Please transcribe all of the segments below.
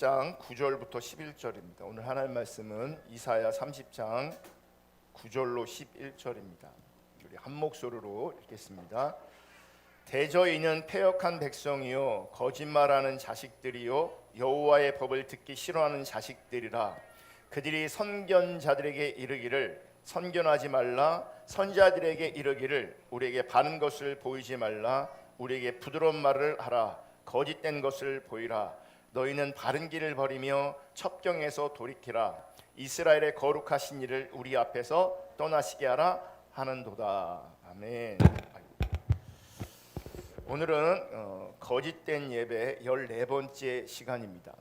30장 9절부터 11절입니다. 오늘 하나님 말씀은 이사야 30장 9절로 11절입니다. 우리 한 목소리로 읽겠습니다. 대저인은 패역한 백성이요 거짓말하는 자식들이요 여호와의 법을 듣기 싫어하는 자식들이라. 그들이 선견자들에게 이르기를 선견하지 말라, 선지자들에게 이르기를 우리에게 바른 것을 보이지 말라, 우리에게 부드러운 말을 하라, 거짓된 것을 보이라. 너희는 바른 길을 버리며 첩경에서 돌이키라. 이스라엘의 거룩하신 이를 우리 앞에서 떠나시게 하라 하는도다. 아멘. 오늘은 거짓된 예배 14번째 시간입니다.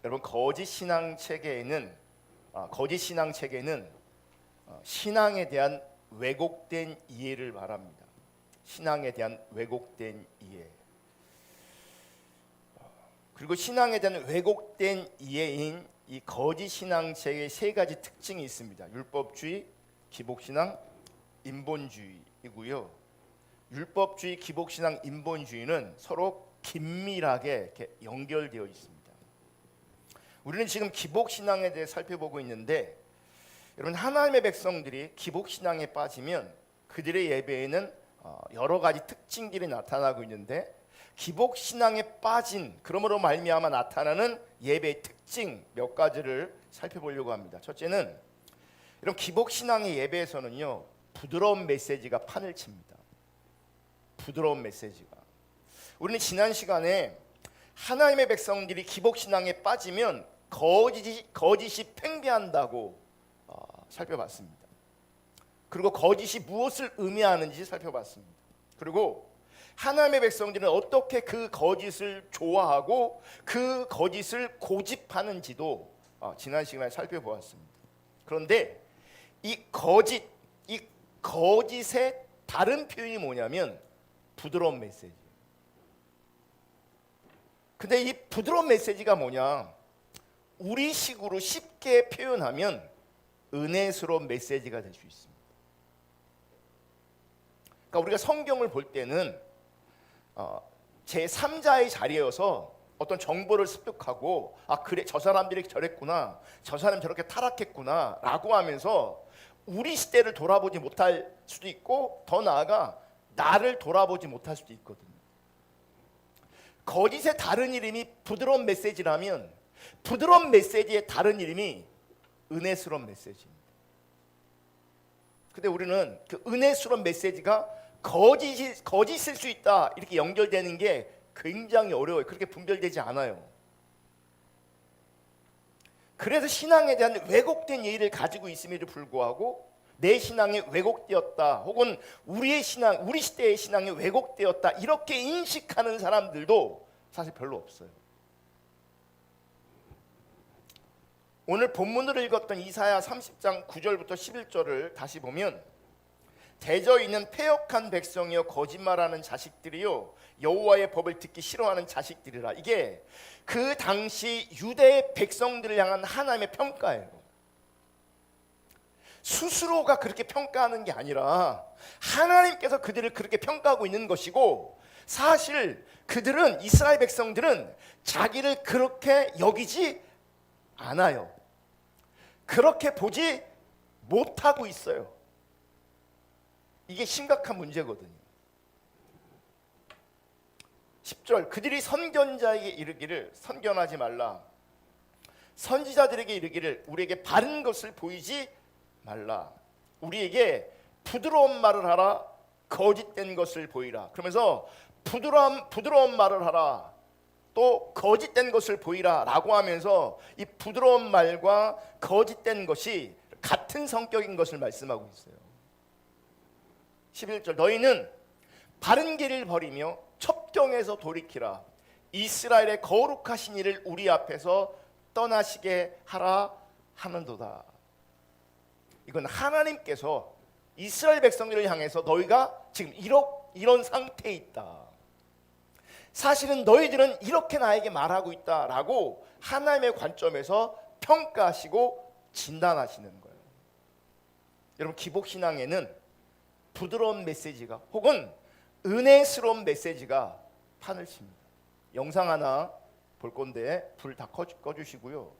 여러분, 거짓 신앙 체계에는 신앙에 대한 왜곡된 이해를 말합니다. 신앙에 대한 왜곡된 이해. 그리고 신앙에 대한 왜곡된 이해인 이 거짓 신앙 체계의 세 가지 특징이 있습니다. 율법주의, 기복신앙, 인본주의이고요. 율법주의, 기복신앙, 인본주의는 서로 긴밀하게 이렇게 연결되어 있습니다. 우리는 지금 기복신앙에 대해 살펴보고 있는데, 여러분, 하나님의 백성들이 기복신앙에 빠지면 그들의 예배에는 여러 가지 특징들이 나타나고 있는데, 기복신앙에 빠진 그러므로 말미암아 나타나는 예배의 특징 몇 가지를 살펴보려고 합니다. 첫째는, 이런 기복신앙의 예배에서는요, 부드러운 메시지가 판을 칩니다. 부드러운 메시지가. 우리는 지난 시간에 하나님의 백성들이 기복신앙에 빠지면 거짓이 팽배한다고 살펴봤습니다. 그리고 거짓이 무엇을 의미하는지 살펴봤습니다. 그리고 하나님의 백성들은 어떻게 그 거짓을 좋아하고 그 거짓을 고집하는지도 지난 시간에 살펴보았습니다. 그런데 이 거짓의 다른 표현이 뭐냐면 부드러운 메시지. 근데 이 부드러운 메시지가 뭐냐? 우리식으로 쉽게 표현하면 은혜스러운 메시지가 될 수 있습니다. 그러니까 우리가 성경을 볼 때는 제3자의 자리여서 어떤 정보를 습득하고, 그래, 저 사람들이 저랬구나, 저 사람이 저렇게 타락했구나 라고 하면서 우리 시대를 돌아보지 못할 수도 있고, 더 나아가 나를 돌아보지 못할 수도 있거든요. 거짓의 다른 이름이 부드러운 메시지라면 부드러운 메시지의 다른 이름이 은혜스러운 메시지입니다. 근데 우리는 그 은혜스러운 메시지가 거짓일 수 있다 이렇게 연결되는 게 굉장히 어려워요. 그렇게 분별되지 않아요. 그래서 신앙에 대한 왜곡된 예의를 가지고 있음에도 불구하고 내 신앙이 왜곡되었다, 혹은 우리 시대의 신앙이 왜곡되었다 이렇게 인식하는 사람들도 사실 별로 없어요. 오늘 본문으로 읽었던 이사야 30장 9절부터 11절을 다시 보면, 대저 있는 패역한 백성이요 거짓말하는 자식들이요 여호와의 법을 듣기 싫어하는 자식들이라. 이게 그 당시 유대의 백성들을 향한 하나님의 평가예요. 스스로가 그렇게 평가하는 게 아니라 하나님께서 그들을 그렇게 평가하고 있는 것이고, 사실 그들은, 이스라엘 백성들은 자기를 그렇게 여기지 않아요. 그렇게 보지 못하고 있어요. 이게 심각한 문제거든요. 10절, 그들이 선견자에게 이르기를 선견하지 말라, 선지자들에게 이르기를 우리에게 바른 것을 보이지 말라, 우리에게 부드러운 말을 하라, 거짓된 것을 보이라. 그러면서 부드러운 말을 하라, 또 거짓된 것을 보이라 라고 하면서 이 부드러운 말과 거짓된 것이 같은 성격인 것을 말씀하고 있어요. 11절, 너희는 바른 길을 버리며 첩경에서 돌이키라. 이스라엘의 거룩하신 이를 우리 앞에서 떠나시게 하라 하는도다. 이건 하나님께서 이스라엘 백성들을 향해서 너희가 지금 이런 상태에 있다, 사실은 너희들은 이렇게 나에게 말하고 있다라고 하나님의 관점에서 평가하시고 진단하시는 거예요. 여러분, 기복신앙에는 부드러운 메시지가, 혹은 은혜스러운 메시지가 판을 칩니다. 영상 하나 볼 건데 불 다 꺼주시고요.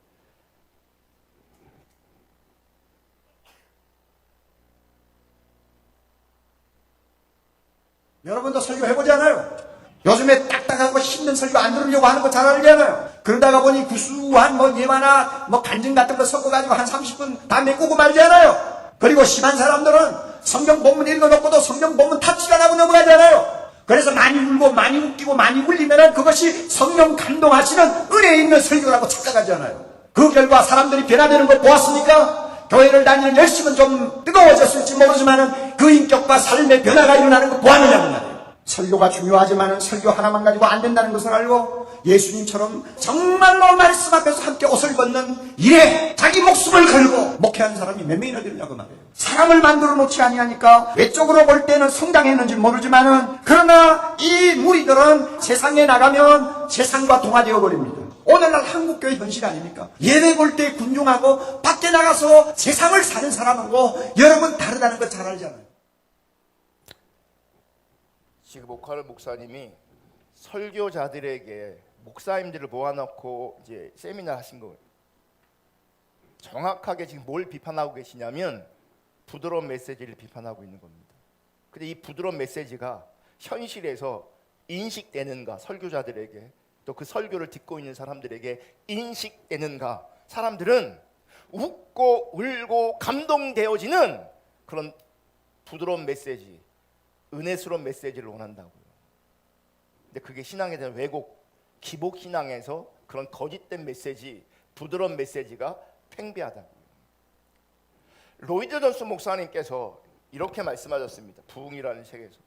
여러분도 설교해보지 않아요? 요즘에 딱딱하고 힘든 설교 안 들으려고 하는 거 잘 알잖아요. 그러다가 보니 구수한 예화나 간증 같은 거 섞어가지고 한 30분 다 메꾸고 말지 않아요. 그리고 심한 사람들은 성경 본문 읽어놓고도 성경 본문 탑질 안 하고 넘어가잖아요. 그래서 많이 울고 많이 웃기고 많이 울리면은 그것이 성령 감동하시는 은혜 있는 설교라고 착각하잖아요. 그 결과 사람들이 변화되는 걸 보았으니까 교회를 다니는 열심은 좀 뜨거워졌을지 모르지만은 그 인격과 삶의 변화가 일어나는 거 보았느냐고 말이에요. 설교가 중요하지만은 설교 하나만 가지고 안 된다는 것을 알고 예수님처럼 정말로 말씀 앞에서 함께 옷을 벗는 일에 자기 목숨을 걸고 목회하는 사람이 몇 명이나 되느냐고 말이에요. 사람을 만들어 놓지 아니하니까 외적으로 볼 때는 성장했는지 모르지만은 그러나 이 무리들은 세상에 나가면 세상과 동화되어 버립니다. 오늘날 한국교회 현실 아닙니까? 예배 볼 때 군중하고 밖에 나가서 세상을 사는 사람하고 여러분 다르다는 거 잘 알잖아요. 지금 오카르 목사님이 설교자들에게 목사님들을 모아놓고 이제 세미나 하신 거예요. 정확하게 지금 뭘 비판하고 계시냐면 부드러운 메시지를 비판하고 있는 겁니다. 근데 이 부드러운 메시지가 현실에서 인식되는가, 설교자들에게 또 그 설교를 듣고 있는 사람들에게 인식되는가. 사람들은 웃고 울고 감동되어지는 그런 부드러운 메시지, 은혜스러운 메시지를 원한다고요. 근데 그게 신앙에 대한 왜곡, 기복 신앙에서 그런 거짓된 메시지, 부드러운 메시지가 팽배하다고요. 로이드 존슨 목사님께서 이렇게 말씀하셨습니다. 부흥이라는 책에서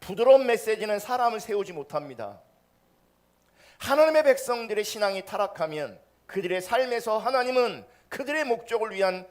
부드러운 메시지는 사람을 세우지 못합니다. 하나님의 백성들의 신앙이 타락하면 그들의 삶에서 하나님은 그들의 목적을 위한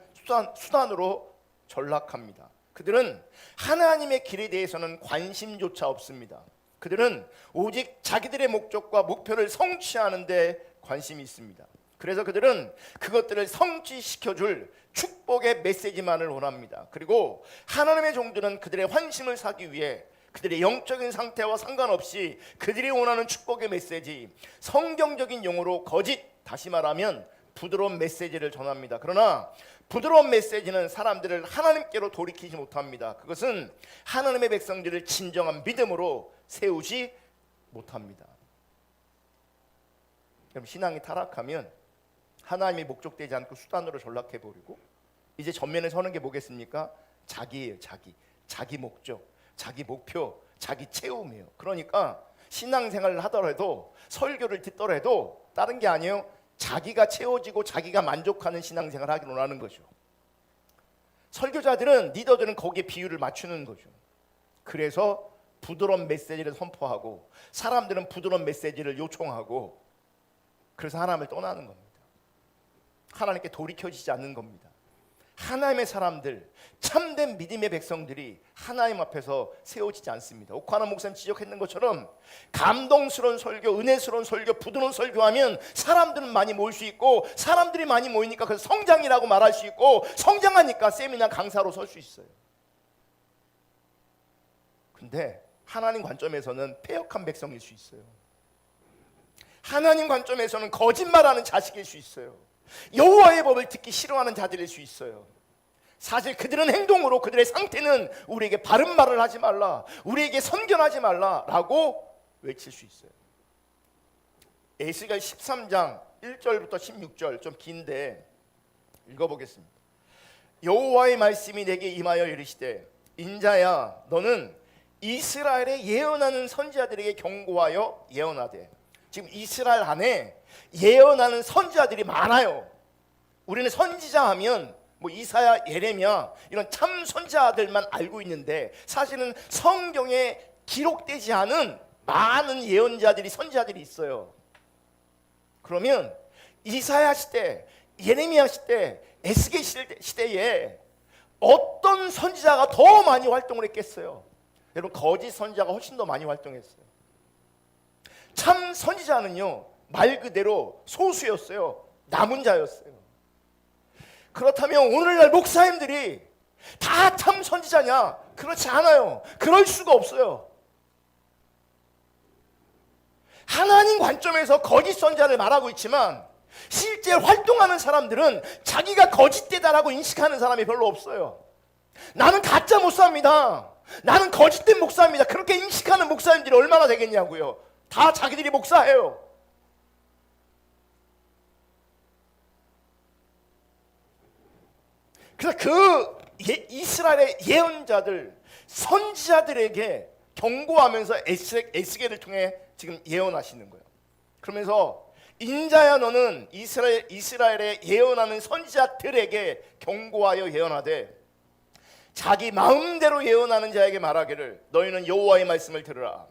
수단으로 전락합니다. 그들은 하나님의 길에 대해서는 관심조차 없습니다. 그들은 오직 자기들의 목적과 목표를 성취하는 데 관심이 있습니다. 그래서 그들은 그것들을 성취시켜줄 축복의 메시지만을 원합니다. 그리고 하나님의 종들은 그들의 환심을 사기 위해 그들의 영적인 상태와 상관없이 그들이 원하는 축복의 메시지, 성경적인 용어로 거짓, 다시 말하면 부드러운 메시지를 전합니다. 그러나 부드러운 메시지는 사람들을 하나님께로 돌이키지 못합니다. 그것은 하나님의 백성들을 진정한 믿음으로 세우지 못합니다. 그럼 신앙이 타락하면 하나님이 목적되지 않고 수단으로 전락해버리고 이제 전면에 서는 게 뭐겠습니까? 자기예요. 자기 목적, 자기 목표, 자기 채움이에요. 그러니까 신앙생활을 하더라도 설교를 듣더라도 다른 게 아니에요. 자기가 채워지고 자기가 만족하는 신앙생활을 하기를 원하는 거죠. 설교자들은, 리더들은 거기에 비율을 맞추는 거죠. 그래서 부드러운 메시지를 선포하고 사람들은 부드러운 메시지를 요청하고 그래서 하나님을 떠나는 겁니다. 하나님께 돌이켜지지 않는 겁니다. 하나님의 사람들, 참된 믿음의 백성들이 하나님 앞에서 세워지지 않습니다. 오카나 목사님 지적했는 것처럼 감동스러운 설교, 은혜스러운 설교, 부드러운 설교하면 사람들은 많이 모일 수 있고 사람들이 많이 모이니까 그래서 성장이라고 말할 수 있고 성장하니까 세미나 강사로 설 수 있어요. 근데 하나님 관점에서는 패역한 백성일 수 있어요. 하나님 관점에서는 거짓말하는 자식일 수 있어요. 여호와의 법을 듣기 싫어하는 자들일 수 있어요. 사실 그들은 행동으로 그들의 상태는 우리에게 바른 말을 하지 말라, 우리에게 선견하지 말라라고 외칠 수 있어요. 에스겔 13장 1절부터 16절 좀 긴데 읽어보겠습니다. 여호와의 말씀이 내게 임하여 이르시되 인자야 너는 이스라엘에 예언하는 선지자들에게 경고하여 예언하되. 지금 이스라엘 안에 예언하는 선지자들이 많아요. 우리는 선지자 하면 이사야, 예레미야 이런 참 선지자들만 알고 있는데 사실은 성경에 기록되지 않은 많은 예언자들이, 선지자들이 있어요. 그러면 이사야 시대, 예레미야 시대, 에스겔 시대에 어떤 선지자가 더 많이 활동을 했겠어요? 여러분, 거짓 선지자가 훨씬 더 많이 활동했어요. 참 선지자는요 말 그대로 소수였어요. 남은 자였어요. 그렇다면 오늘날 목사님들이 다 참 선지자냐? 그렇지 않아요. 그럴 수가 없어요. 하나님 관점에서 거짓 선자를 말하고 있지만 실제 활동하는 사람들은 자기가 거짓되다라고 인식하는 사람이 별로 없어요. 나는 가짜 목사입니다. 나는 거짓된 목사입니다. 그렇게 인식하는 목사님들이 얼마나 되겠냐고요. 다 자기들이 목사예요. 그래서 그 이스라엘의 예언자들, 선지자들에게 경고하면서 에스겔을 통해 지금 예언하시는 거예요. 그러면서 인자야 너는 이스라엘에 예언하는 선지자들에게 경고하여 예언하되 자기 마음대로 예언하는 자에게 말하기를 너희는 여호와의 말씀을 들으라.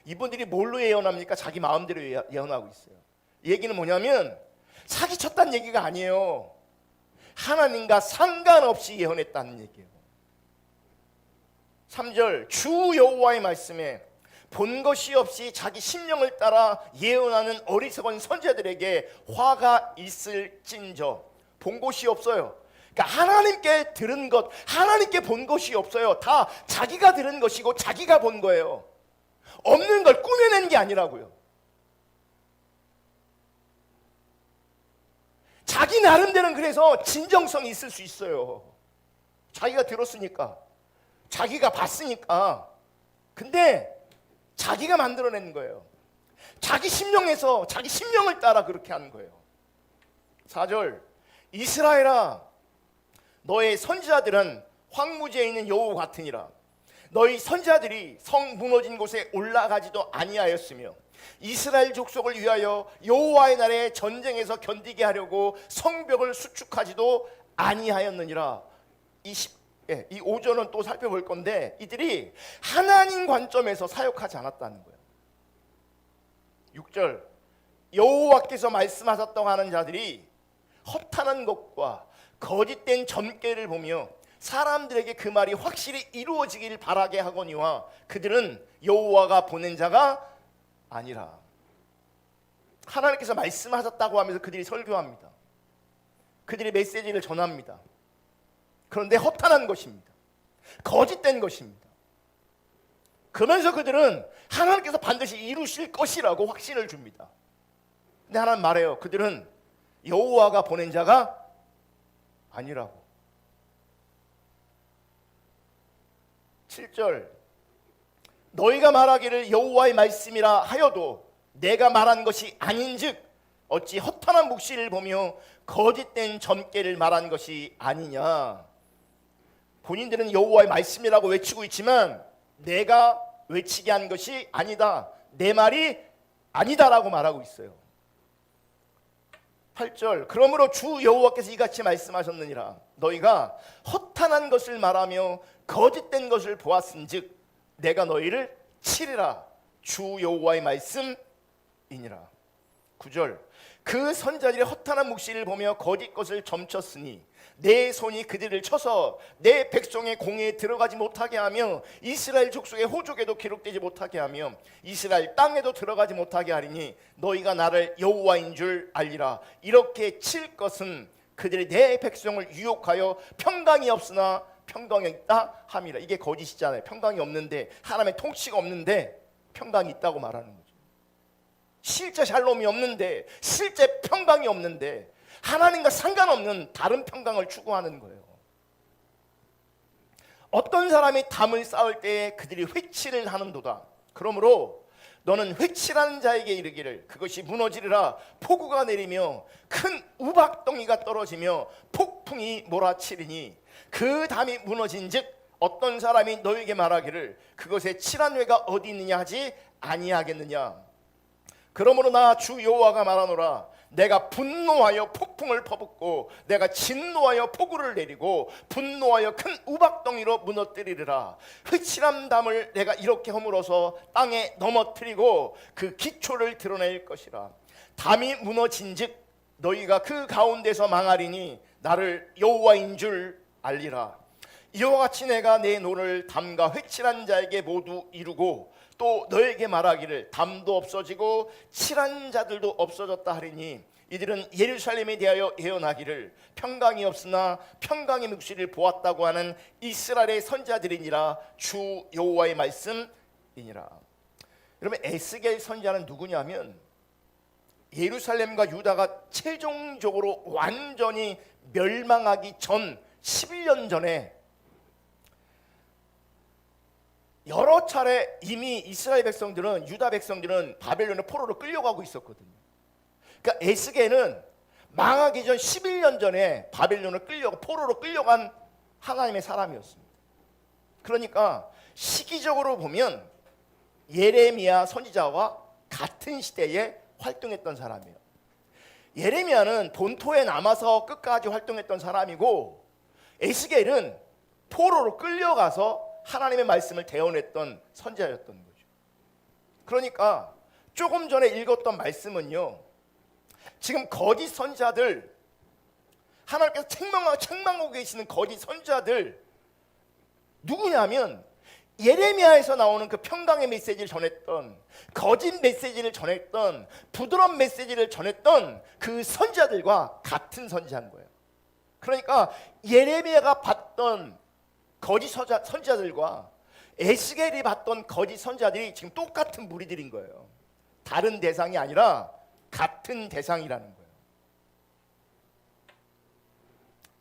이분들이 뭘로 예언합니까? 자기 마음대로 예언하고 있어요. 얘기는 뭐냐면 사기쳤다는 얘기가 아니에요. 하나님과 상관없이 예언했다는 얘기예요. 3절 주 여호와의 말씀에 본 것이 없이 자기 심령을 따라 예언하는 어리석은 선지자들에게 화가 있을진저. 본 것이 없어요. 그러니까 하나님께 들은 것, 하나님께 본 것이 없어요. 다 자기가 들은 것이고 자기가 본 거예요. 없는 걸 꾸며낸 게 아니라고요. 자기 나름대로는 그래서 진정성이 있을 수 있어요. 자기가 들었으니까, 자기가 봤으니까. 근데 자기가 만들어낸 거예요. 자기 심령에서 자기 심령을 따라 그렇게 하는 거예요. 4절 이스라엘아 너의 선지자들은 황무지에 있는 여호 같으니라. 너희 선지자들이 성 무너진 곳에 올라가지도 아니하였으며 이스라엘 족속을 위하여 여호와의 날에 전쟁에서 견디게 하려고 성벽을 수축하지도 아니하였느니라. 이 5절은 또 살펴볼 건데 이들이 하나님 관점에서 사역하지 않았다는 거예요. 6절 여호와께서 말씀하셨다고 하는 자들이 허탄한 것과 거짓된 점괘를 보며 사람들에게 그 말이 확실히 이루어지길 바라게 하거니와 그들은 여호와가 보낸 자가 아니라. 하나님께서 말씀하셨다고 하면서 그들이 설교합니다. 그들이 메시지를 전합니다. 그런데 허탄한 것입니다. 거짓된 것입니다. 그러면서 그들은 하나님께서 반드시 이루실 것이라고 확신을 줍니다. 근데 하나님 말해요. 그들은 여호와가 보낸 자가 아니라고. 7절 너희가 말하기를 여호와의 말씀이라 하여도 내가 말한 것이 아닌즉 어찌 허탄한 묵시를 보며 거짓된 점괘를 말한 것이 아니냐. 본인들은 여호와의 말씀이라고 외치고 있지만 내가 외치게 한 것이 아니다. 내 말이 아니다라고 말하고 있어요. 8절 그러므로 주 여호와께서 이같이 말씀하셨느니라. 너희가 허탄한 것을 말하며 거짓된 것을 보았은즉 내가 너희를 치리라. 주 여호와의 말씀이니라. 9절 그 선자들이 허탄한 묵시를 보며 거짓 것을 점쳤으니 내 손이 그들을 쳐서 내 백성의 공회에 들어가지 못하게 하며 이스라엘 족속의 호족에도 기록되지 못하게 하며 이스라엘 땅에도 들어가지 못하게 하리니 너희가 나를 여호와인 줄 알리라. 이렇게 칠 것은 그들이 내 백성을 유혹하여 평강이 없으나 평강이 있다 함이라. 이게 거짓이잖아요. 평강이 없는데, 하나님의 통치가 없는데 평강이 있다고 말하는 거죠. 실제 샬롬이 없는데, 실제 평강이 없는데 하나님과 상관없는 다른 평강을 추구하는 거예요. 어떤 사람이 담을 쌓을 때에 그들이 회치를 하는도다. 그러므로 너는 회치라는 자에게 이르기를 그것이 무너지리라. 폭우가 내리며 큰 우박덩이가 떨어지며 폭풍이 몰아치리니 그 담이 무너진즉 어떤 사람이 너에게 말하기를 그것에 칠한 회가 어디 있느냐 하지 아니하겠느냐. 그러므로 나 주 여호와가 말하노라. 내가 분노하여 폭풍을 퍼붓고 내가 진노하여 폭우를 내리고 분노하여 큰 우박덩이로 무너뜨리리라. 회칠한 담을 내가 이렇게 허물어서 땅에 넘어뜨리고 그 기초를 드러낼 것이라. 담이 무너진즉 너희가 그 가운데서 망하리니 나를 여호와인 줄 알리라. 이와 같이 내가 내 노를 담과 회칠한 자에게 모두 이루고 또 너에게 말하기를 담도 없어지고 칠한 자들도 없어졌다 하리니 이들은 예루살렘에 대하여 예언하기를 평강이 없으나 평강의 묵시를 보았다고 하는 이스라엘의 선지자들이니라. 주 여호와의 말씀이니라. 여러분 에스겔 선지자는 누구냐면 예루살렘과 유다가 최종적으로 완전히 멸망하기 전 11년 전에 여러 차례 이미 이스라엘 백성들은 유다 백성들은 바벨론의 포로로 끌려가고 있었거든요. 그러니까 에스겔은 망하기 전 11년 전에 바벨론을 포로로 끌려간 하나님의 사람이었습니다. 그러니까 시기적으로 보면 예레미야 선지자와 같은 시대에 활동했던 사람이에요. 예레미야는 본토에 남아서 끝까지 활동했던 사람이고 에스겔은 포로로 끌려가서 하나님의 말씀을 대언했던 선지자였던 거죠. 그러니까 조금 전에 읽었던 말씀은요, 지금 거짓 선지자들, 하나님께서 책망하고 계시는 거짓 선지자들 누구냐면 예레미야에서 나오는 그 평강의 메시지를 전했던, 거짓 메시지를 전했던, 부드러운 메시지를 전했던 그 선지자들과 같은 선지자인 거예요. 그러니까 예레미야가 봤던 거짓 선지자들과 에스겔이 봤던 거짓 선지자들이 지금 똑같은 무리들인 거예요. 다른 대상이 아니라 같은 대상이라는 거예요.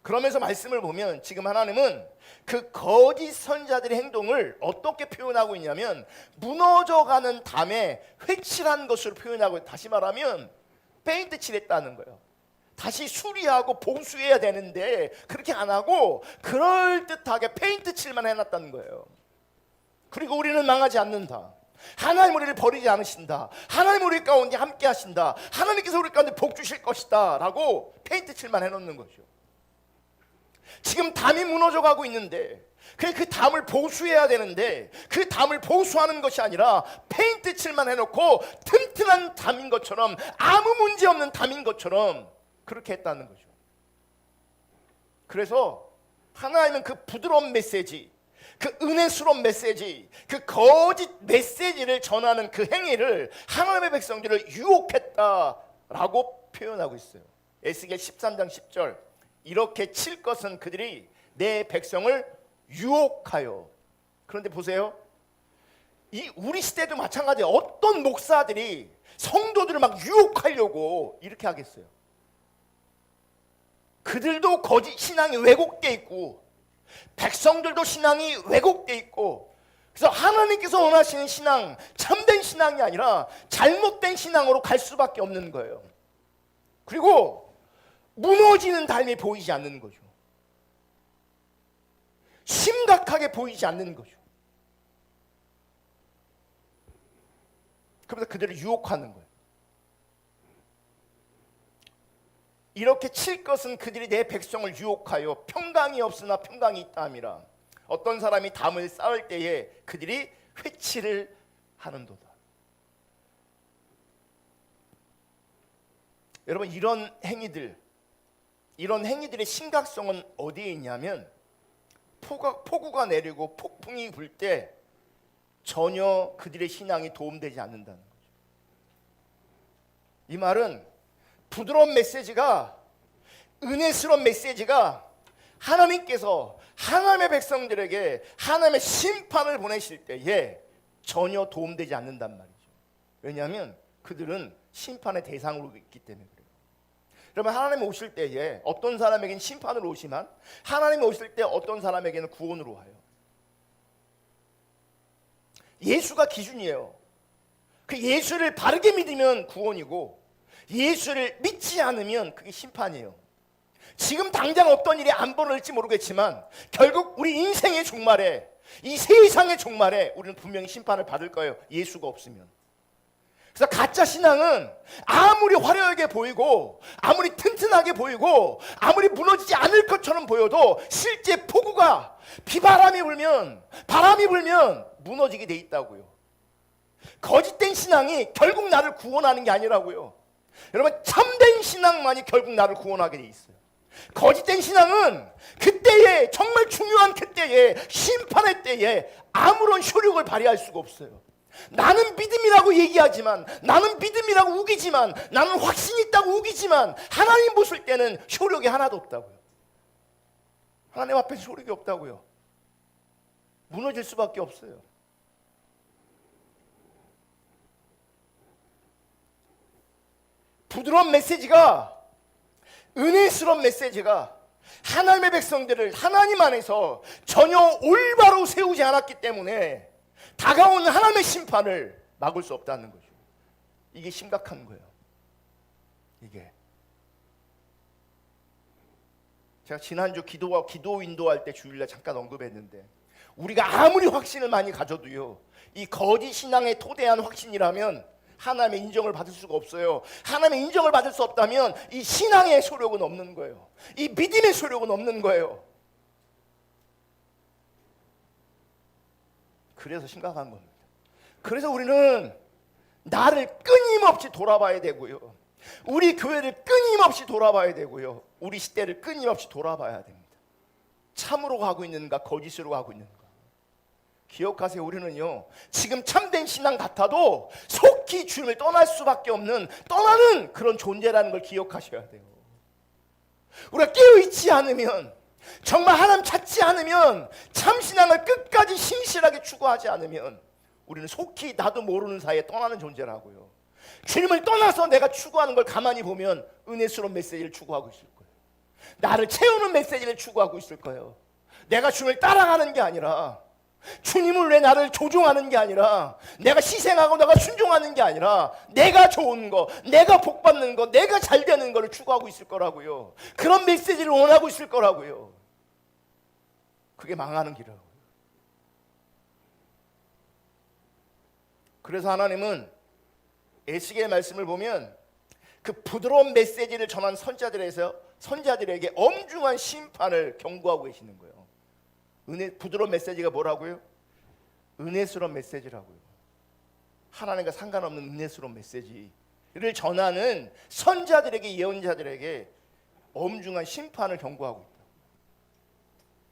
그러면서 말씀을 보면 지금 하나님은 그 거짓 선지자들의 행동을 어떻게 표현하고 있냐면 무너져가는 담에 회칠한 것으로 표현하고, 다시 말하면 페인트 칠했다는 거예요. 다시 수리하고 보수해야 되는데 그렇게 안 하고 그럴듯하게 페인트 칠만 해놨다는 거예요. 그리고 우리는 망하지 않는다. 하나님 우리를 버리지 않으신다. 하나님 우리 가운데 함께 하신다. 하나님께서 우리 가운데 복 주실 것이다 라고 페인트 칠만 해놓는 거죠. 지금 담이 무너져 가고 있는데 그 담을 보수해야 되는데 그 담을 보수하는 것이 아니라 페인트 칠만 해놓고 튼튼한 담인 것처럼, 아무 문제 없는 담인 것처럼 그렇게 했다는 거죠. 그래서 하나님은 그 부드러운 메시지, 그 은혜스러운 메시지, 그 거짓 메시지를 전하는 그 행위를 하나님의 백성들을 유혹했다라고 표현하고 있어요. 에스겔 13장 10절, 이렇게 칠 것은 그들이 내 백성을 유혹하여. 그런데 보세요, 이 우리 시대도 마찬가지예요. 어떤 목사들이 성도들을 막 유혹하려고 이렇게 하겠어요? 그들도 거짓 신앙이 왜곡돼 있고 백성들도 신앙이 왜곡돼 있고, 그래서 하나님께서 원하시는 신앙, 참된 신앙이 아니라 잘못된 신앙으로 갈 수밖에 없는 거예요. 그리고 무너지는 삶이 보이지 않는 거죠. 심각하게 보이지 않는 거죠. 그래서 그들을 유혹하는 거예요. 이렇게 칠 것은 그들이 내 백성을 유혹하여 평강이 없으나 평강이 있다 함이라. 어떤 사람이 담을 쌓을 때에 그들이 회치를 하는도다. 여러분, 이런 행위들의 심각성은 어디에 있냐면 폭우가 내리고 폭풍이 불 때 전혀 그들의 신앙이 도움되지 않는다는 거죠. 이 말은 부드러운 메시지가, 은혜스러운 메시지가 하나님께서 하나님의 백성들에게 하나님의 심판을 보내실 때에 전혀 도움되지 않는단 말이죠. 왜냐하면 그들은 심판의 대상으로 있기 때문에 그래요. 여러분, 하나님 오실 때에 어떤 사람에게는 심판으로 오지만 하나님이 오실 때 어떤 사람에게는 구원으로 와요. 예수가 기준이에요. 그 예수를 바르게 믿으면 구원이고 예수를 믿지 않으면 그게 심판이에요. 지금 당장 어떤 일이 안 벌어질지 모르겠지만 결국 우리 인생의 종말에, 이 세상의 종말에 우리는 분명히 심판을 받을 거예요. 예수가 없으면. 그래서 가짜 신앙은 아무리 화려하게 보이고 아무리 튼튼하게 보이고 아무리 무너지지 않을 것처럼 보여도 실제 폭우가, 비바람이 불면, 바람이 불면 무너지게 돼 있다고요. 거짓된 신앙이 결국 나를 구원하는 게 아니라고요. 여러분, 참된 신앙만이 결국 나를 구원하게 돼 있어요. 거짓된 신앙은 그때에, 정말 중요한 그때에, 심판의 때에 아무런 효력을 발휘할 수가 없어요. 나는 믿음이라고 얘기하지만, 나는 믿음이라고 우기지만, 나는 확신이 있다고 우기지만 하나님 보실 때는 효력이 하나도 없다고요. 하나님 앞에서 효력이 없다고요. 무너질 수밖에 없어요. 부드러운 메시지가, 은혜스러운 메시지가 하나님의 백성들을 하나님 안에서 전혀 올바로 세우지 않았기 때문에 다가오는 하나님의 심판을 막을 수 없다는 거죠. 이게 심각한 거예요. 이게 제가 지난주 기도 인도할 때 주일날 잠깐 언급했는데, 우리가 아무리 확신을 많이 가져도요, 이 거짓 신앙에 토대한 확신이라면 하나님의 인정을 받을 수가 없어요. 하나님의 인정을 받을 수 없다면 이 신앙의 소력은 없는 거예요. 이 믿음의 소력은 없는 거예요. 그래서 심각한 겁니다. 그래서 우리는 나를 끊임없이 돌아봐야 되고요, 우리 교회를 끊임없이 돌아봐야 되고요, 우리 시대를 끊임없이 돌아봐야 됩니다. 참으로 가고 있는가, 거짓으로 가고 있는가. 기억하세요. 우리는요, 지금 참된 신앙 같아도 속히 주님을 떠날 수밖에 없는, 떠나는 그런 존재라는 걸 기억하셔야 돼요. 우리가 깨어있지 않으면, 정말 하나님 찾지 않으면, 참 신앙을 끝까지 신실하게 추구하지 않으면 우리는 속히 나도 모르는 사이에 떠나는 존재라고요. 주님을 떠나서 내가 추구하는 걸 가만히 보면 은혜스러운 메시지를 추구하고 있을 거예요. 나를 채우는 메시지를 추구하고 있을 거예요. 내가 주님을 따라가는 게 아니라, 주님을 왜 나를 조종하는 게 아니라, 내가 희생하고 내가 순종하는 게 아니라, 내가 좋은 거, 내가 복받는 거, 내가 잘 되는 거를 추구하고 있을 거라고요. 그런 메시지를 원하고 있을 거라고요. 그게 망하는 길이라고요. 그래서 하나님은 에스겔의 말씀을 보면 그 부드러운 메시지를 전한 선자들에게 엄중한 심판을 경고하고 계시는 거예요. 부드러운 메시지가 뭐라고요? 은혜스러운 메시지라고요. 하나님과 상관없는 은혜스러운 메시지를 전하는 선자들에게, 예언자들에게 엄중한 심판을 경고하고 있다.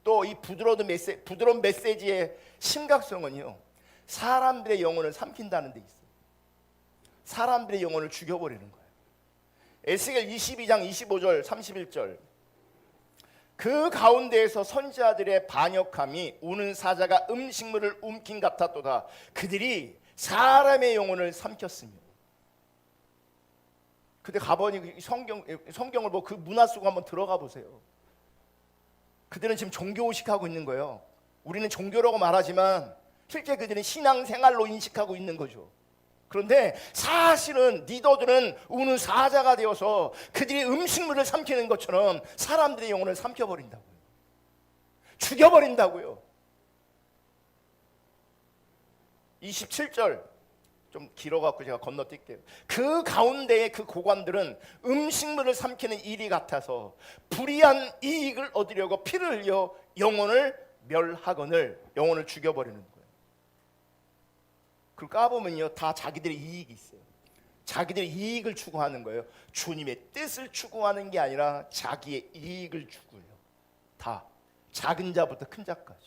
또 이 부드러운 메시지의 심각성은요, 사람들의 영혼을 삼킨다는 데 있어요. 사람들의 영혼을 죽여버리는 거예요. 에스겔 22장 25절 31절, 그 가운데에서 선지자들의 반역함이 우는 사자가 음식물을 움킨 같았도다. 그들이 사람의 영혼을 삼켰으며. 근데 가보니 성경을 보고 그 문화 속에 한번 들어가 보세요. 그들은 지금 종교의식하고 있는 거예요. 우리는 종교라고 말하지만 실제 그들은 신앙생활로 인식하고 있는 거죠. 그런데 사실은 리더들은 우는 사자가 되어서 그들이 음식물을 삼키는 것처럼 사람들의 영혼을 삼켜버린다고요. 죽여버린다고요. 27절 좀 길어갖고 제가 건너뛸게요. 그 가운데에 그 고관들은 음식물을 삼키는 일이 같아서 불의한 이익을 얻으려고 피를 흘려 영혼을 멸하거늘, 영혼을 죽여버리는 거예요. 그걸 까보면요, 다 자기들의 이익이 있어요. 자기들의 이익을 추구하는 거예요. 주님의 뜻을 추구하는 게 아니라 자기의 이익을 추구해요. 다 작은 자부터 큰 자까지.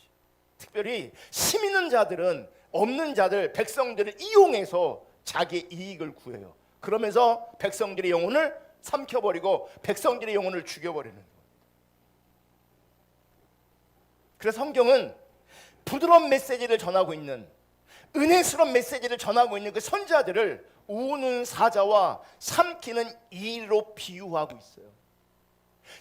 특별히 힘 있는 자들은 없는 자들, 백성들을 이용해서 자기의 이익을 구해요. 그러면서 백성들의 영혼을 삼켜버리고 백성들의 영혼을 죽여버리는 거예요. 그래서 성경은 부드러운 메시지를 전하고 있는, 은혜스러운 메시지를 전하고 있는 그 선자들을 우는 사자와 삼키는 이로 비유하고 있어요.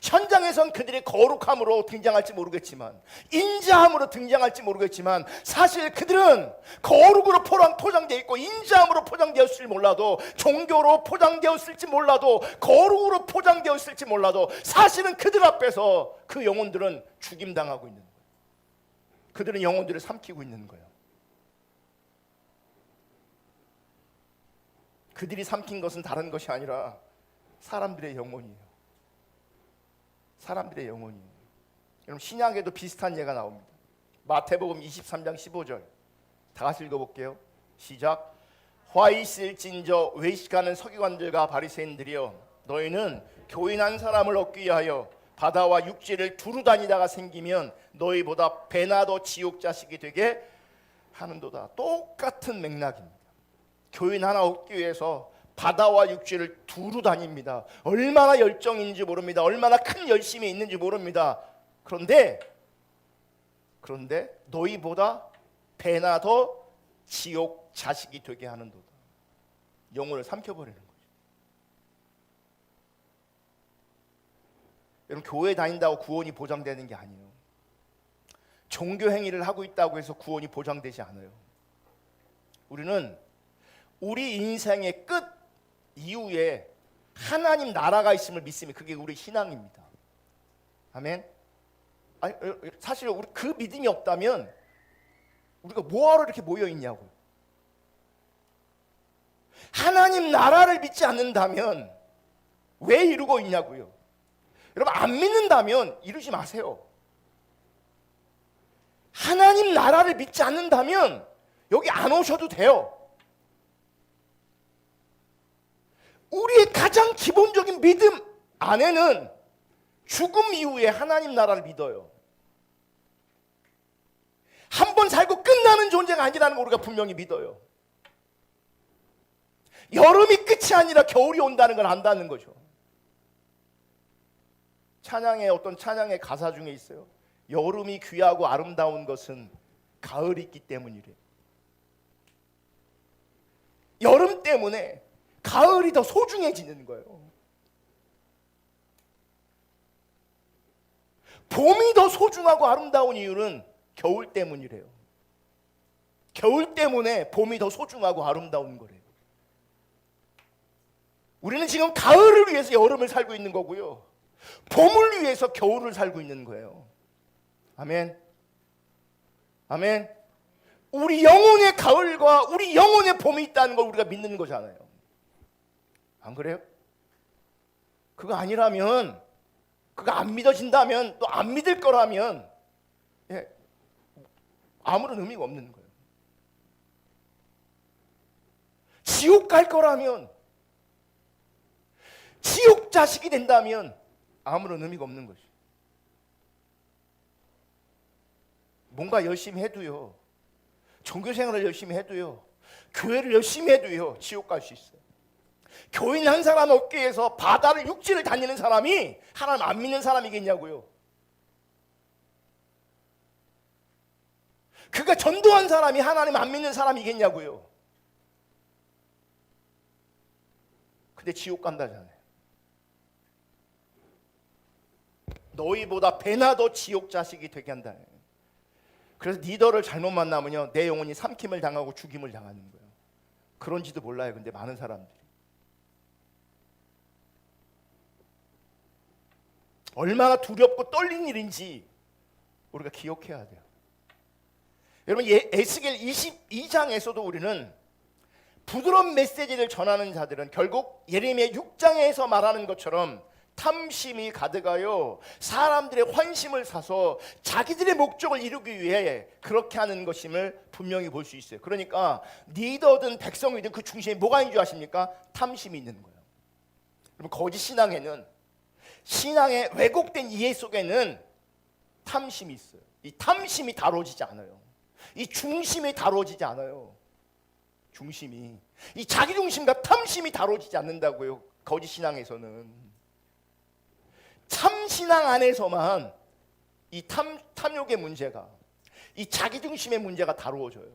현장에선 그들이 거룩함으로 등장할지 모르겠지만, 인자함으로 등장할지 모르겠지만, 사실 그들은 거룩으로 포장되어 있고 인자함으로 포장되었을지 몰라도, 종교로 포장되었을지 몰라도, 거룩으로 포장되었을지 몰라도, 사실은 그들 앞에서 그 영혼들은 죽임당하고 있는 거예요. 그들은 영혼들을 삼키고 있는 거예요. 그들이 삼킨 것은 다른 것이 아니라 사람들의 영혼이에요. 사람들의 영혼이에요. 여러분, 신약에도 비슷한 예가 나옵니다. 마태복음 23장 15절 다 같이 읽어볼게요. 시작. 화 있을진저 외식하는 서기관들과 바리새인들이여, 너희는 교인한 사람을 얻기 위하여 바다와 육지를 두루 다니다가 생기면 너희보다 배나 더 지옥 자식이 되게 하는도다. 똑같은 맥락입니다. 교인 하나 얻기 위해서 바다와 육지를 두루 다닙니다. 얼마나 열정인지 모릅니다. 얼마나 큰 열심이 있는지 모릅니다. 그런데 너희보다 배나 더 지옥 자식이 되게 하는도다. 영혼을 삼켜버리는 거죠. 여러분, 교회 다닌다고 구원이 보장되는 게 아니에요. 종교 행위를 하고 있다고 해서 구원이 보장되지 않아요. 우리는 우리 인생의 끝 이후에 하나님 나라가 있음을 믿으면 그게 우리 신앙입니다. 아멘. 아니, 사실 우리 그 믿음이 없다면 우리가 뭐하러 이렇게 모여 있냐고요. 하나님 나라를 믿지 않는다면 왜 이루고 있냐고요. 여러분, 안 믿는다면 이루지 마세요. 하나님 나라를 믿지 않는다면 여기 안 오셔도 돼요. 우리의 가장 기본적인 믿음 안에는 죽음 이후에 하나님 나라를 믿어요. 한 번 살고 끝나는 존재가 아니라는 걸 우리가 분명히 믿어요. 여름이 끝이 아니라 겨울이 온다는 걸 안다는 거죠. 찬양의 어떤 찬양의 가사 중에 있어요. 여름이 귀하고 아름다운 것은 가을이 있기 때문이래. 여름 때문에 가을이 더 소중해지는 거예요. 봄이 더 소중하고 아름다운 이유는 겨울 때문이래요. 겨울 때문에 봄이 더 소중하고 아름다운 거래요. 우리는 지금 가을을 위해서 여름을 살고 있는 거고요, 봄을 위해서 겨울을 살고 있는 거예요. 아멘. 아멘. 우리 영혼의 가을과 우리 영혼의 봄이 있다는 걸 우리가 믿는 거잖아요. 안 그래요? 그거 아니라면, 그거 안 믿어진다면, 또 안 믿을 거라면 아무런 의미가 없는 거예요. 지옥 갈 거라면, 지옥 자식이 된다면 아무런 의미가 없는 거죠. 뭔가 열심히 해도요, 종교생활을 열심히 해도요, 교회를 열심히 해도요, 지옥 갈 수 있어요. 교인 한 사람 어깨에서 바다를 육지를 다니는 사람이 하나님 안 믿는 사람이겠냐고요. 그가 전도한 사람이 하나님 안 믿는 사람이겠냐고요. 근데 지옥 간다잖아요. 너희보다 배나 더 지옥 자식이 되게 한다. 그래서 리더를 잘못 만나면요, 내 영혼이 삼킴을 당하고 죽임을 당하는 거예요. 그런지도 몰라요. 근데 많은 사람들이 얼마나 두렵고 떨린 일인지 우리가 기억해야 돼요. 여러분, 에스겔 22장에서도 우리는 부드러운 메시지를 전하는 자들은 결국 예레미야 6장에서 말하는 것처럼 탐심이 가득하여 사람들의 환심을 사서 자기들의 목적을 이루기 위해 그렇게 하는 것임을 분명히 볼 수 있어요. 그러니까 리더든 백성이든 그 중심에 뭐가 있는 줄 아십니까? 탐심이 있는 거예요. 여러분, 거짓 신앙에는, 신앙의 왜곡된 이해 속에는 탐심이 있어요. 이 탐심이 다뤄지지 않아요. 이 중심이 다뤄지지 않아요. 중심이, 이 자기 중심과 탐심이 다뤄지지 않는다고요. 거짓 신앙에서는. 참 신앙 안에서만 이 탐욕의 문제가, 이 자기 중심의 문제가 다루어져요.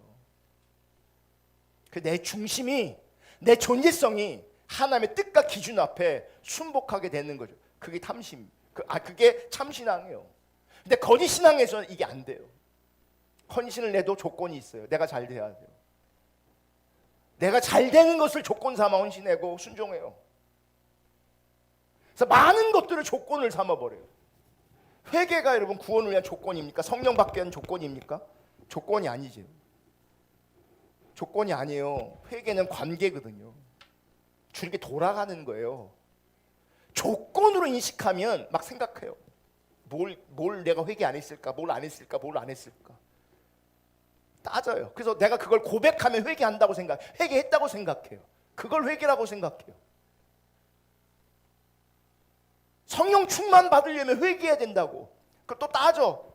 내 중심이, 내 존재성이 하나님의 뜻과 기준 앞에 순복하게 되는 거죠. 그게 탐심, 그게 참 신앙이에요. 근데 거짓 신앙에서는 이게 안 돼요. 헌신을 내도 조건이 있어요. 내가 잘 돼야 돼요. 내가 잘 되는 것을 조건 삼아 헌신하고 순종해요. 그래서 많은 것들을 조건을 삼아버려요. 회개가 여러분 구원을 위한 조건입니까? 성령 받기 위한 조건입니까? 조건이 아니죠. 조건이 아니에요. 회개는 관계거든요. 주님께 돌아가는 거예요. 조건으로 인식하면 막 생각해요. 뭘 내가 회개 안 했을까? 뭘 안 했을까? 뭘 안 했을까? 따져요. 그래서 내가 그걸 고백하면 회개한다고 회개했다고 생각해요. 그걸 회개라고 생각해요. 성령 충만 받으려면 회개해야 된다고. 그걸 또 따져.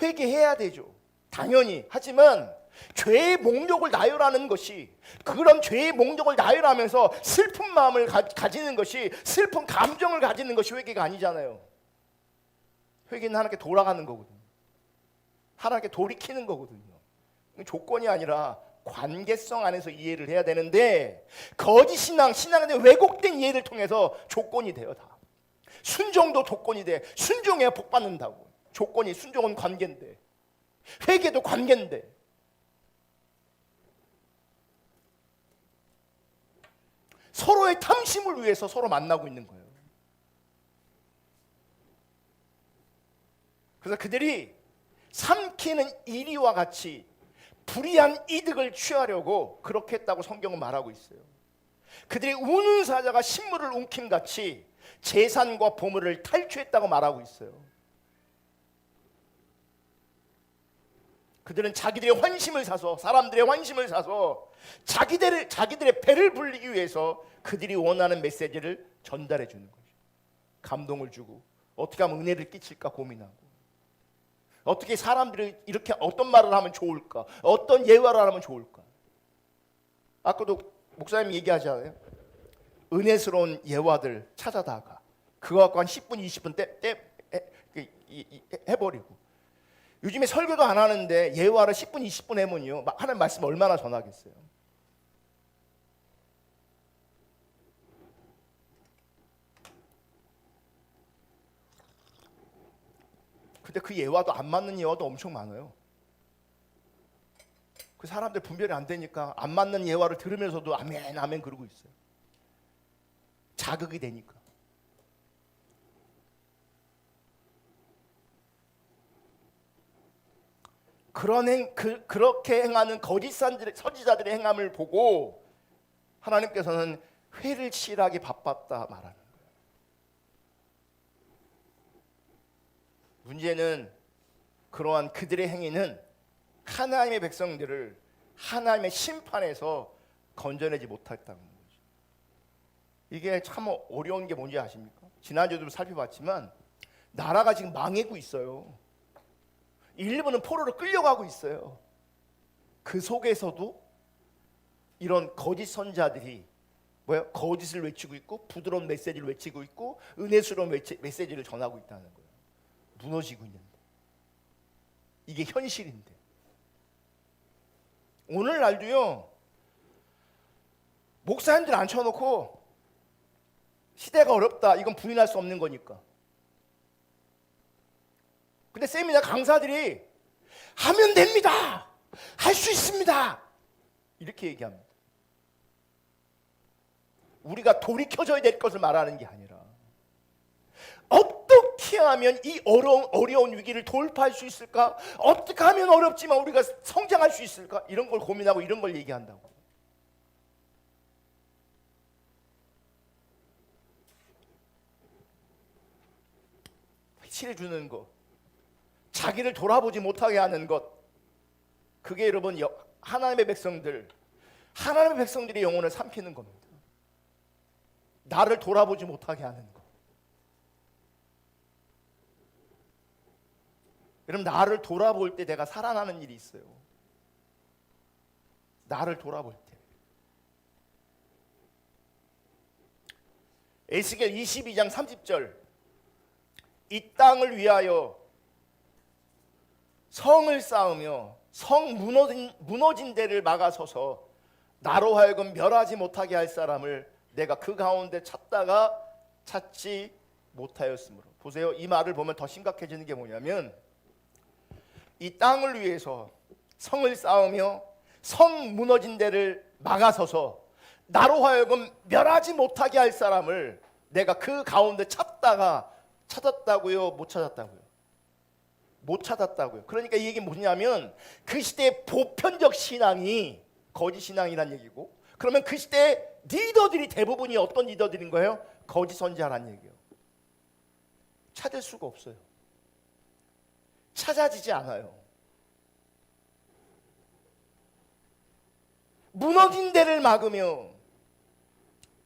회개해야 되죠. 당연히. 하지만 죄의 목욕을 나열하는 것이, 그런 죄의 목욕을 나열하면서 슬픈 마음을 가지는 것이, 슬픈 감정을 가지는 것이 회개가 아니잖아요. 회개는 하나님께 돌아가는 거거든요. 하나님께 돌이키는 거거든요. 조건이 아니라 관계성 안에서 이해를 해야 되는데, 거짓 신앙, 신앙에 대한 왜곡된 이해를 통해서 조건이 돼요. 다 순종도 조건이 돼. 순종해야 복 받는다고. 조건이, 순종은 관계인데, 회개도 관계인데. 서로의 탐심을 위해서 서로 만나고 있는 거예요. 그래서 그들이 삼키는 이리와 같이 불이한 이득을 취하려고 그렇게 했다고 성경은 말하고 있어요. 그들이 우는 사자가 신물을 움킴같이 재산과 보물을 탈취했다고 말하고 있어요. 그들은 자기들의 환심을 사서, 사람들의 환심을 사서 자기들의 배를 불리기 위해서 그들이 원하는 메시지를 전달해 주는 거죠. 감동을 주고 어떻게 하면 은혜를 끼칠까 고민하고, 어떻게 사람들이 이렇게 어떤 말을 하면 좋을까, 어떤 예화를 하면 좋을까. 아까도 목사님이 얘기하잖아요. 은혜스러운 예화들 찾아다가 그거 갖고 한 10분 20분 해버리고, 요즘에 설교도 안 하는데 예화를 10분 20분 해면요 하나님 말씀 얼마나 전하겠어요. 근데 그 예화도 안 맞는 예화도 엄청 많아요. 그 사람들 분별이 안 되니까 안 맞는 예화를 들으면서도 아멘 아멘 그러고 있어요. 자극이 되니까. 그렇게 행하는 거짓 선지자들의 행함을 보고 하나님께서는 회를 치르기 바빴다 말하는 거예요. 문제는 그러한 그들의 행위는 하나님의 백성들을 하나님의 심판에서 건져내지 못했다는 거죠. 이게 참 어려운 게 뭔지 아십니까? 지난주에도 살펴봤지만 나라가 지금 망하고 있어요. 일부는 포로로 끌려가고 있어요. 그 속에서도 이런 거짓 선자들이 거짓을 외치고 있고 부드러운 메시지를 외치고 있고 은혜스러운 메시지를 전하고 있다는 거예요. 무너지고 있는데, 이게 현실인데. 오늘날도요 목사님들 앉혀놓고 시대가 어렵다 이건 부인할 수 없는 거니까. 근데 세미나 강사들이 하면 됩니다, 할 수 있습니다 이렇게 얘기합니다. 우리가 돌이켜져야 될 것을 말하는 게 아니라 어떻게 하면 이 어려운 위기를 돌파할 수 있을까, 어떻게 하면 어렵지만 우리가 성장할 수 있을까, 이런 걸 고민하고 이런 걸 얘기한다고. 칠해주는 것, 자기를 돌아보지 못하게 하는 것, 그게 여러분 하나님의 백성들의 영혼을 삼키는 겁니다. 나를 돌아보지 못하게 하는 것. 여러분, 나를 돌아볼 때 내가 살아나는 일이 있어요. 나를 돌아볼 때. 에스겔 22장 30절, 이 땅을 위하여 성을 쌓으며 성 무너진 데를 막아서서 나로 하여금 멸하지 못하게 할 사람을 내가 그 가운데 찾다가 찾지 못하였으므로. 보세요, 이 말을 보면 더 심각해지는 게 뭐냐면, 이 땅을 위해서 성을 쌓으며 성 무너진 데를 막아서서 나로 하여금 멸하지 못하게 할 사람을 내가 그 가운데 찾다가 찾았다고요? 못 찾았다고요? 못 찾았다고요. 그러니까 이 얘기는 뭐냐면, 그 시대의 보편적 신앙이 거짓 신앙이란 얘기고, 그러면 그 시대의 리더들이 대부분이 어떤 리더들인 거예요? 거짓 선지자란 얘기예요. 찾을 수가 없어요. 찾아지지 않아요. 무너진 데를 막으며,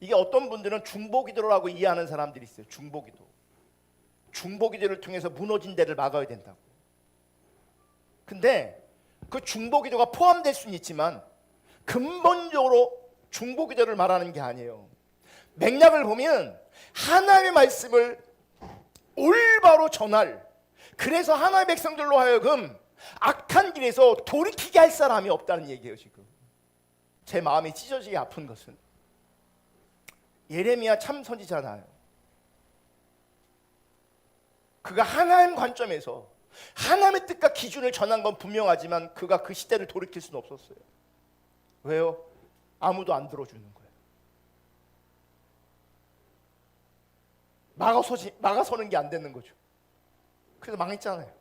이게 어떤 분들은 중보기도라고 이해하는 사람들이 있어요. 중보기도를 통해서 무너진 데를 막아야 된다고. 근데 그 중보기도가 포함될 수는 있지만 근본적으로 중보기도를 말하는 게 아니에요. 맥락을 보면 하나님의 말씀을 올바로 전할, 그래서 하나님의 백성들로 하여금 악한 길에서 돌이키게 할 사람이 없다는 얘기예요. 지금 제 마음이 찢어지게 아픈 것은, 예레미야 참 선지자잖아요. 그가 하나님 관점에서 하나님의 뜻과 기준을 전한 건 분명하지만 그가 그 시대를 돌이킬 수는 없었어요. 왜요? 아무도 안 들어주는 거예요. 막아서는 게 안 되는 거죠. 그래서 망했잖아요.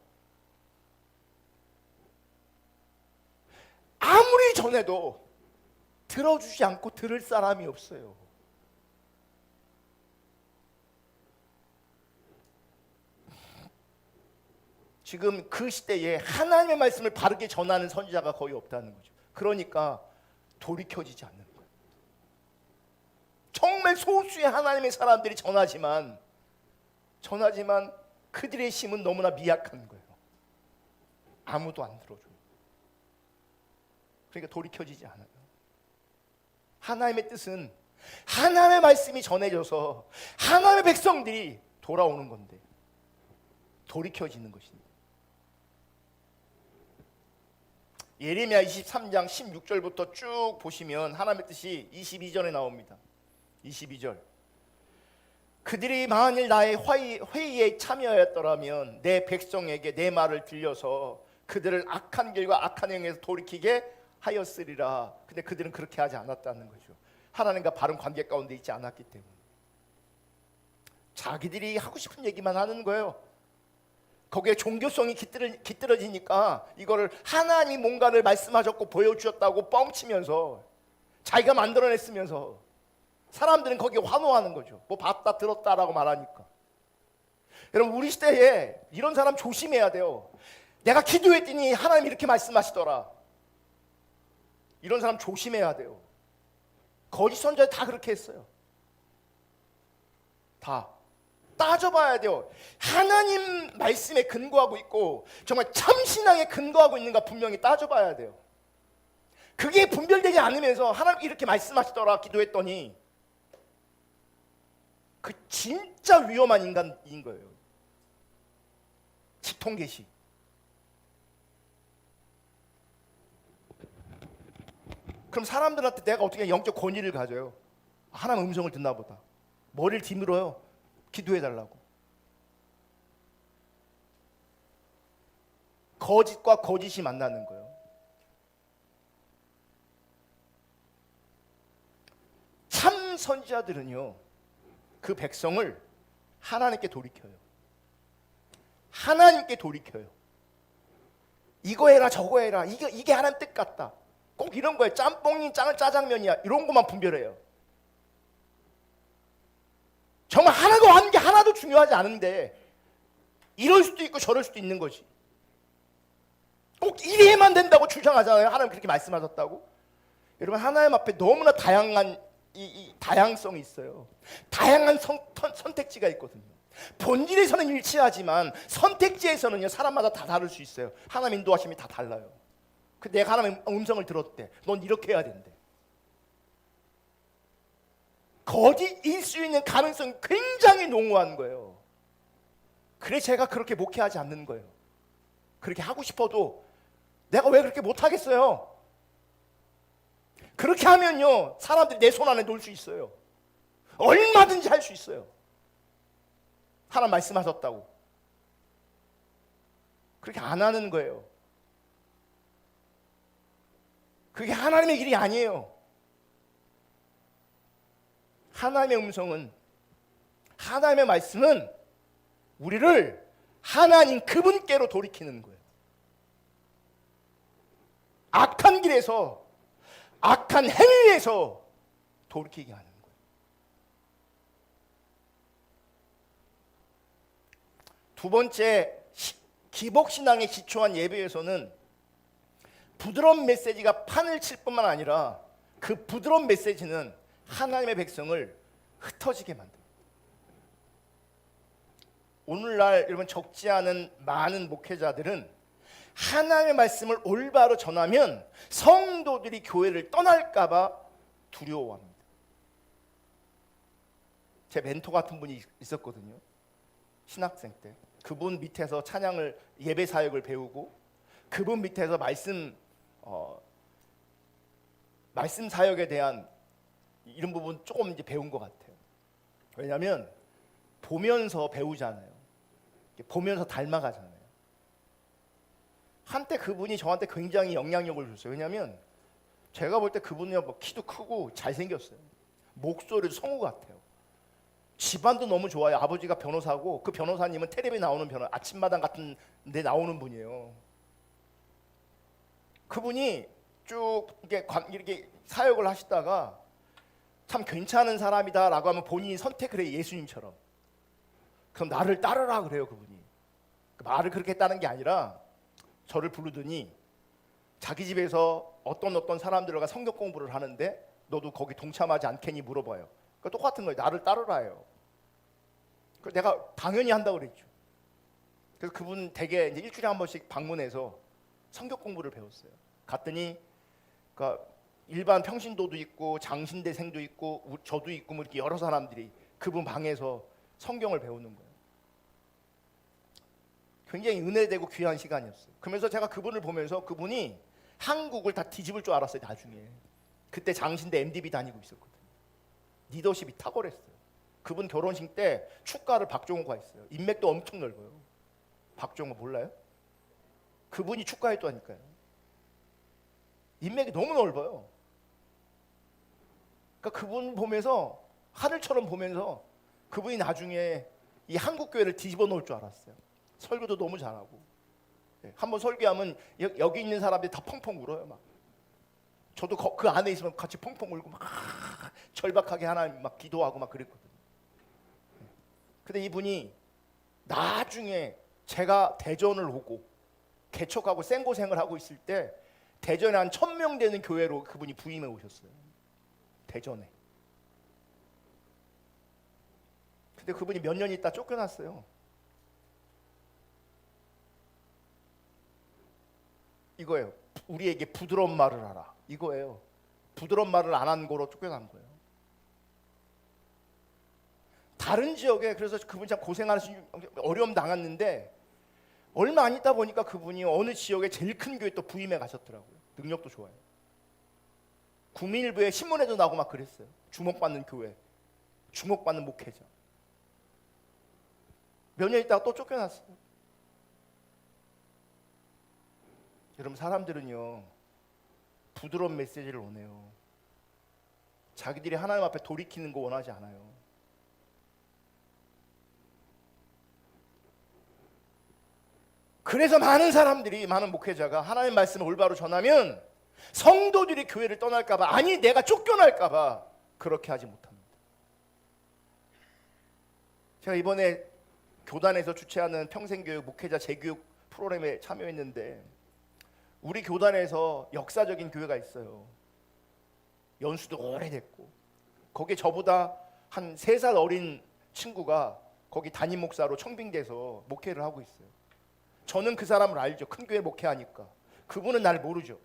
아무리 전해도 들어주지 않고 들을 사람이 없어요. 지금 그 시대에 하나님의 말씀을 바르게 전하는 선지자가 거의 없다는 거죠. 그러니까 돌이켜지지 않는 거예요. 정말 소수의 하나님의 사람들이 전하지만 그들의 힘은 너무나 미약한 거예요. 아무도 안 들어줘요. 그러니까 돌이켜지지 않아요. 하나님의 뜻은 하나님의 말씀이 전해져서 하나님의 백성들이 돌아오는 건데 돌이켜지는 것입니다. 예레미야 23장 16절부터 쭉 보시면 하나님의 뜻이 22절에 나옵니다. 22절. 그들이 만일 나의 회의에 참여하였더라면 내 백성에게 내 말을 들려서 그들을 악한 길과 악한 행에서 돌이키게 하였으리라. 근데 그들은 그렇게 하지 않았다는 거죠. 하나님과 바른 관계 가운데 있지 않았기 때문에 자기들이 하고 싶은 얘기만 하는 거예요. 거기에 종교성이 깃들어지니까 이거를 하나님이 뭔가를 말씀하셨고 보여주셨다고 뻥치면서 자기가 만들어냈으면서 사람들은 거기에 환호하는 거죠. 뭐 봤다 들었다라고 말하니까. 여러분 우리 시대에 이런 사람 조심해야 돼요. 내가 기도했더니 하나님이 이렇게 말씀하시더라. 이런 사람 조심해야 돼요. 거짓 선지자 다 그렇게 했어요. 다 따져봐야 돼요. 하나님 말씀에 근거하고 있고 정말 참신앙에 근거하고 있는가 분명히 따져봐야 돼요. 그게 분별되지 않으면서 하나님 이렇게 말씀하시더라 기도했더니 그 진짜 위험한 인간인 거예요. 직통계시. 그럼 사람들한테 내가 어떻게 영적 권위를 가져요? 하나님 음성을 듣나 보다. 머리를 뒤밀어요. 기도해달라고. 거짓과 거짓이 만나는 거예요. 참 선지자들은요 그 백성을 하나님께 돌이켜요. 하나님께 돌이켜요. 이거 해라 저거 해라 이게 하나님 뜻 같다. 꼭 이런 거예요. 짬뽕이 짜장면이야 이런 것만 분별해요. 정말 하나가 하는 게 하나도 중요하지 않은데 이럴 수도 있고 저럴 수도 있는 거지. 꼭 이래야만 된다고 주장하잖아요. 하나님 그렇게 말씀하셨다고. 여러분 하나님 앞에 너무나 다양한 이 다양성이 있어요. 다양한 선택지가 있거든요. 본질에서는 일치하지만 선택지에서는요 사람마다 다 다를 수 있어요. 하나님 인도하심이 다 달라요. 내가 하나님의 음성을 들었대. 넌 이렇게 해야 된대. 거짓일 수 있는 가능성이 굉장히 농후한 거예요. 그래서 제가 그렇게 목회하지 않는 거예요. 그렇게 하고 싶어도 내가 왜 그렇게 못하겠어요? 그렇게 하면요 사람들이 내 손 안에 놓을 수 있어요. 얼마든지 할 수 있어요. 하나님 말씀하셨다고. 그렇게 안 하는 거예요. 그게 하나님의 길이 아니에요. 하나님의 음성은 하나님의 말씀은 우리를 하나님 그분께로 돌이키는 거예요. 악한 길에서 악한 행위에서 돌이키게 하는 거예요. 두 번째 기복신앙에 기초한 예배에서는 부드러운 메시지가 판을 칠 뿐만 아니라 그 부드러운 메시지는 하나님의 백성을 흩어지게 만듭니다. 오늘날 여러분 적지 않은 많은 목회자들은 하나님의 말씀을 올바로 전하면 성도들이 교회를 떠날까 봐 두려워합니다. 제 멘토 같은 분이 있었거든요. 신학생 때. 그분 밑에서 찬양을 예배 사역을 배우고 그분 밑에서 말씀 사역에 대한 이런 부분 조금 이제 배운 것 같아요. 왜냐하면 보면서 배우잖아요. 보면서 닮아가잖아요. 한때 그분이 저한테 굉장히 영향력을 줬어요. 왜냐하면 제가 볼 때 그분이 뭐 키도 크고 잘생겼어요. 목소리도 성우 같아요. 집안도 너무 좋아요. 아버지가 변호사고 그 변호사님은 텔레비에 나오는 아침마당 같은 데 나오는 분이에요. 그분이 쭉 이렇게 사역을 하시다가 참 괜찮은 사람이다라고 하면 본인이 선택을 해요. 예수님처럼. 그럼 나를 따르라 그래요. 그분이. 말을 그렇게 했다는 게 아니라 저를 부르더니 자기 집에서 어떤 사람들과 성경 공부를 하는데 너도 거기 동참하지 않겠니 물어봐요. 그러니까 똑같은 거예요. 나를 따르라예요. 그래서 내가 당연히 한다고 그랬죠. 그래서 그분 댁에 이제 일주일에 한 번씩 방문해서 성경 공부를 배웠어요. 갔더니 그러니까 일반 평신도도 있고 장신대생도 있고 저도 있고 뭐 이렇게 여러 사람들이 그분 방에서 성경을 배우는 거예요. 굉장히 은혜되고 귀한 시간이었어요. 그러면서 제가 그분을 보면서 그분이 한국을 다 뒤집을 줄 알았어요. 나중에 그때 장신대 MDB 다니고 있었거든요. 리더십이 탁월했어요. 그분 결혼식 때 축가를 박종호가 했어요. 인맥도 엄청 넓어요. 박종호 몰라요? 그분이 축가했다니까요. 인맥이 너무 넓어요. 그러니까 그분 보면서 하늘처럼 보면서 그분이 나중에 이 한국 교회를 뒤집어 놓을 줄 알았어요. 설교도 너무 잘하고 한번 설교하면 여기 있는 사람들이 다 펑펑 울어요. 막 저도 그 안에 있으면 같이 펑펑 울고 막 절박하게 하나님 막 기도하고 막 그랬거든요. 근데 이분이 나중에 제가 대전을 오고 개척하고 생고생을 하고 있을 때 대전에 한 1000명 되는 교회로 그분이 부임해 오셨어요. 대전에. 근데 그분이 몇 년 있다 쫓겨났어요. 이거예요. 우리에게 부드러운 말을 하라. 이거예요. 부드러운 말을 안 한 거로 쫓겨난 거예요. 다른 지역에 그래서 그분이 참 고생하시는 어려움 당했는데 얼마 안 있다 보니까 그분이 어느 지역에 제일 큰 교회 또 부임해 가셨더라고요. 능력도 좋아요. 국민일보에 신문에도 나오고 막 그랬어요. 주목받는 교회, 주목받는 목회자. 몇 년 있다가 또 쫓겨났어요. 여러분 사람들은요 부드러운 메시지를 원해요. 자기들이 하나님 앞에 돌이키는 거 원하지 않아요. 그래서 많은 사람들이 많은 목회자가 하나님의 말씀을 올바로 전하면 성도들이 교회를 떠날까 봐 아니 내가 쫓겨날까 봐 그렇게 하지 못합니다. 제가 이번에 교단에서 주최하는 평생교육 목회자 재교육 프로그램에 참여했는데 우리 교단에서 역사적인 교회가 있어요. 연수도 오래됐고 거기에 저보다 한 3살 어린 친구가 거기 담임 목사로 청빙돼서 목회를 하고 있어요. 저는 그 사람을 알죠. 큰 교회 목회하니까. 그분은 날 모르죠.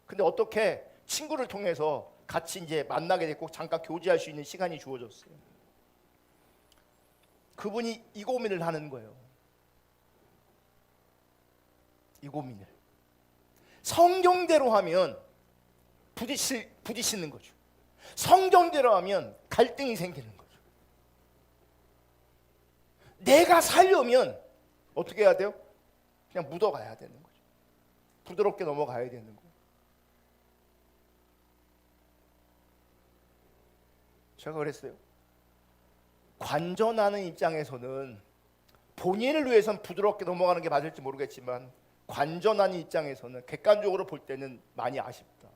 근데 어떻게 친구를 통해서 같이 이제 만나게 됐고 잠깐 교제할 수 있는 시간이 주어졌어요. 그분이 이 고민을 하는 거예요. 이 고민을. 성경대로 하면 부딪히는 거죠. 성경대로 하면 갈등이 생기는 거죠. 내가 살려면 어떻게 해야 돼요? 그냥 묻어가야 되는 거죠. 부드럽게 넘어가야 되는 거예요. 제가 그랬어요. 관전하는 입장에서는 본인을 위해서는 부드럽게 넘어가는 게 맞을지 모르겠지만 관전하는 입장에서는 객관적으로 볼 때는 많이 아쉽다.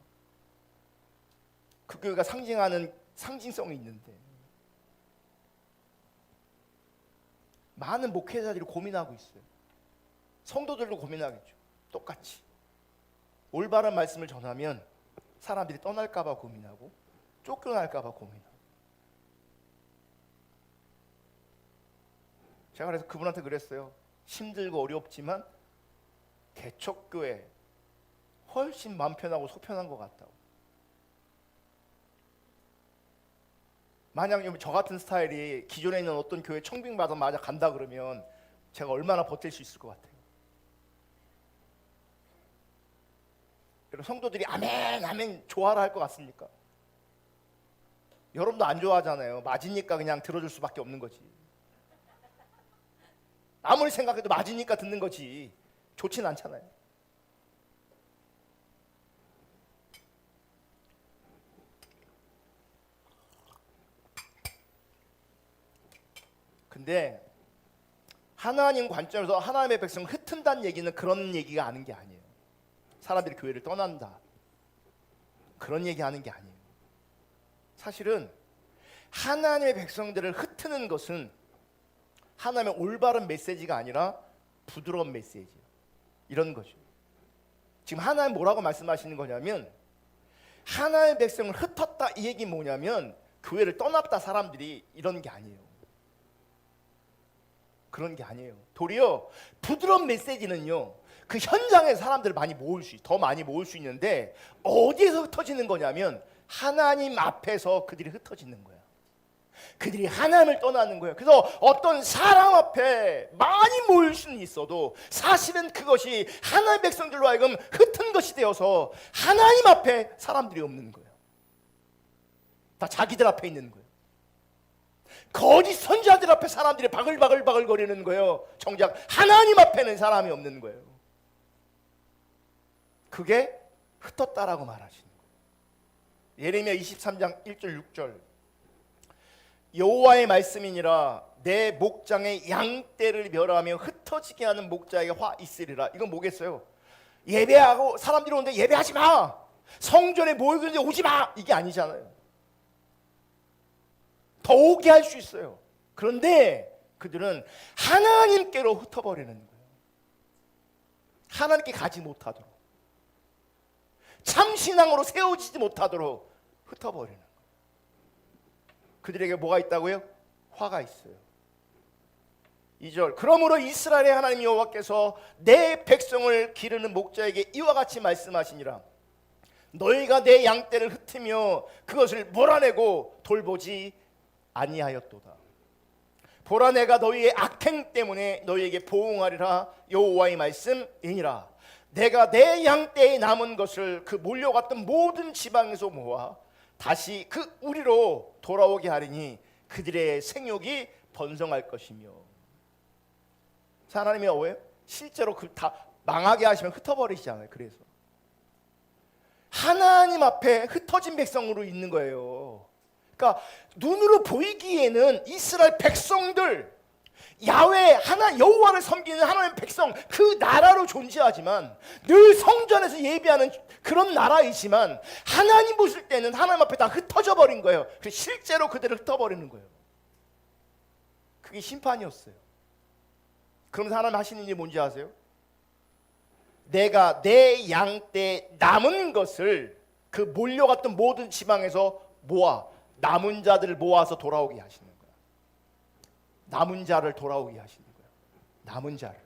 그 교회가 상징하는 상징성이 있는데 많은 목회자들이 고민하고 있어요. 성도들도 고민하겠죠. 똑같이 올바른 말씀을 전하면 사람들이 떠날까 봐 고민하고 쫓겨날까 봐 고민하고. 제가 그래서 그분한테 그랬어요. 힘들고 어렵지만 개척교회 훨씬 마음 편하고 속 편한 것 같다고. 만약 저 같은 스타일이 기존에 있는 어떤 교회 청빙받아 간다 그러면 제가 얼마나 버틸 수 있을 것 같아요. 여러분 성도들이 아멘 아멘 좋아라 할 것 같습니까? 여러분도 안 좋아하잖아요. 맞으니까 그냥 들어줄 수밖에 없는 거지. 아무리 생각해도 맞으니까 듣는 거지 좋진 않잖아요. 근데 하나님 관점에서 하나님의 백성을 흩은다는 얘기는 그런 얘기가 하는 게 아니에요. 사람들이 교회를 떠난다 그런 얘기하는 게 아니에요. 사실은 하나님의 백성들을 흩트는 것은 하나님의 올바른 메시지가 아니라 부드러운 메시지예요. 이런 거죠. 지금 하나님 뭐라고 말씀하시는 거냐면 하나님의 백성을 흩었다 이 얘기 뭐냐면 교회를 떠났다 사람들이 이런 게 아니에요. 그런 게 아니에요. 도리어 부드러운 메시지는요 그 현장에 사람들을 더 많이 모을 수 있는데 어디에서 흩어지는 거냐면 하나님 앞에서 그들이 흩어지는 거야. 그들이 하나님을 떠나는 거예요. 그래서 어떤 사람 앞에 많이 모일 수는 있어도 사실은 그것이 하나님의 백성들로 하여금 흩은 것이 되어서 하나님 앞에 사람들이 없는 거예요. 다 자기들 앞에 있는 거예요. 거짓 선지자들 앞에 사람들이 바글바글 거리는 거예요. 정작 하나님 앞에는 사람이 없는 거예요. 그게 흩었다라고 말하시는 거예요. 예레미야 23장 1절 6절 여호와의 말씀이니라 내 목장의 양떼를 멸하며 흩어지게 하는 목자에게 화 있으리라. 이건 뭐겠어요? 예배하고 사람들이 오는데 예배하지 마, 성전에 모이고 있는데 오지 마, 이게 아니잖아요. 더 오게 할 수 있어요. 그런데 그들은 하나님께로 흩어버리는 거예요. 하나님께 가지 못하도록, 참신앙으로 세워지지 못하도록 흩어버리는 거예요. 그들에게 뭐가 있다고요? 화가 있어요. 2절 그러므로 이스라엘의 하나님 여호와께서 내 백성을 기르는 목자에게 이와 같이 말씀하시니라. 너희가 내 양떼를 흩으며 그것을 몰아내고 돌보지 아니하였도다. 보라 내가 너희의 악행 때문에 너희에게 보응하리라. 여호와의 말씀이니라. 내가 내 양떼에 남은 것을 그 몰려갔던 모든 지방에서 모아 다시 그 우리로 돌아오게 하리니 그들의 생육이 번성할 것이며. 자, 하나님이 왜요? 실제로 그 다 망하게 하시면 흩어버리시잖아요. 그래서 하나님 앞에 흩어진 백성으로 있는 거예요. 그러니까 눈으로 보이기에는 이스라엘 백성들, 야훼 하나 여호와를 섬기는 하나님의 백성, 그 나라로 존재하지만 늘 성전에서 예배하는 그런 나라이지만 하나님 보실 때는 하나님 앞에 다 흩어져 버린 거예요. 그래서 실제로 그들을 흩어버리는 거예요. 그게 심판이었어요. 그러면서 하나님 하시는 일이 뭔지 아세요? 내가 내 양떼 남은 것을 그 몰려갔던 모든 지방에서 모아 남은 자들을 모아서 돌아오게 하시는 거야. 남은 자를 돌아오게 하시는 거야. 남은 자를.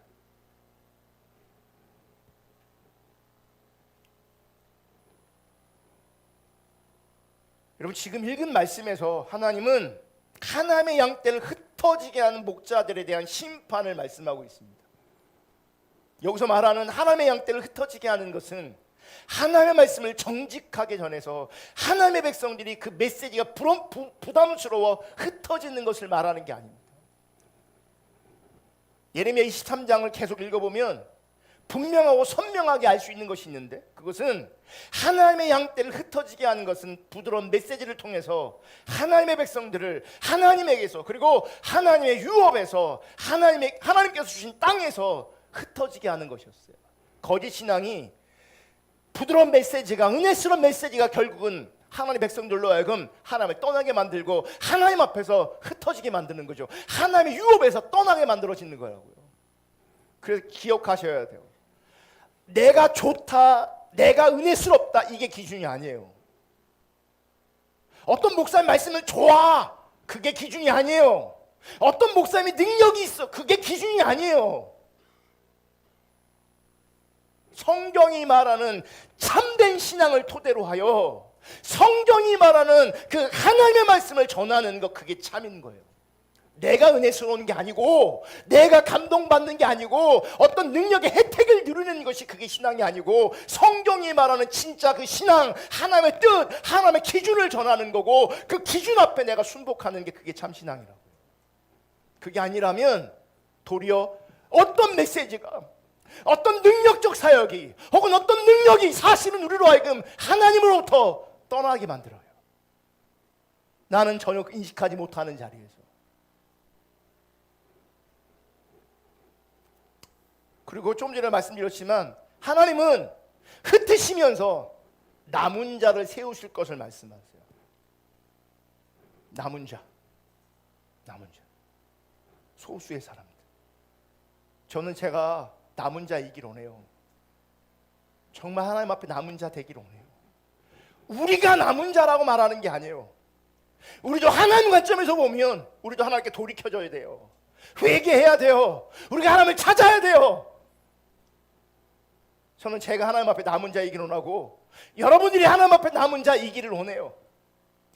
여러분 지금 읽은 말씀에서 하나님은 하나님의 양떼를 흩어지게 하는 목자들에 대한 심판을 말씀하고 있습니다. 여기서 말하는 하나님의 양떼를 흩어지게 하는 것은 하나님의 말씀을 정직하게 전해서 하나님의 백성들이 그 메시지가 부담스러워 흩어지는 것을 말하는 게 아닙니다. 예레미야 23장을 계속 읽어보면 분명하고 선명하게 알 수 있는 것이 있는데, 그것은 하나님의 양떼를 흩어지게 하는 것은 부드러운 메시지를 통해서 하나님의 백성들을 하나님에게서, 그리고 하나님의 유업에서, 하나님께서 주신 땅에서 흩어지게 하는 것이었어요. 거짓 신앙이, 부드러운 메시지가, 은혜스러운 메시지가 결국은 하나님의 백성들로 하여금 하나님을 떠나게 만들고 하나님 앞에서 흩어지게 만드는 거죠. 하나님의 유업에서 떠나게 만들어지는 거라고요. 그래서 기억하셔야 돼요. 내가 좋다, 내가 은혜스럽다, 이게 기준이 아니에요. 어떤 목사님 말씀은 좋아, 그게 기준이 아니에요. 어떤 목사님이 능력이 있어, 그게 기준이 아니에요. 성경이 말하는 참된 신앙을 토대로 하여 성경이 말하는 그 하나님의 말씀을 전하는 것, 그게 참인 거예요. 내가 은혜스러운 게 아니고, 내가 감동받는 게 아니고, 어떤 능력의 혜택을 누리는 것이 그게 신앙이 아니고, 성경이 말하는 진짜 그 신앙, 하나님의 뜻, 하나님의 기준을 전하는 거고, 그 기준 앞에 내가 순복하는 게 그게 참 신앙이라고. 그게 아니라면 도리어 어떤 메시지가, 어떤 능력적 사역이, 혹은 어떤 능력이 사실은 우리로 하여금 하나님으로부터 떠나게 만들어요. 나는 전혀 인식하지 못하는 자리에서. 그리고 좀 전에 말씀드렸지만 하나님은 흩으시면서 남은 자를 세우실 것을 말씀하세요. 남은 자, 소수의 사람들. 저는 제가 남은 자이길 원해요. 정말 하나님 앞에 남은 자 되길 원해요. 우리가 남은 자라고 말하는 게 아니에요. 우리도 하나님 관점에서 보면 우리도 하나님께 돌이켜져야 돼요. 회개해야 돼요. 우리가 하나님을 찾아야 돼요. 저는 제가 하나님 앞에 남은 자이길 원하고 여러분들이 하나님 앞에 남은 자이기를 원해요.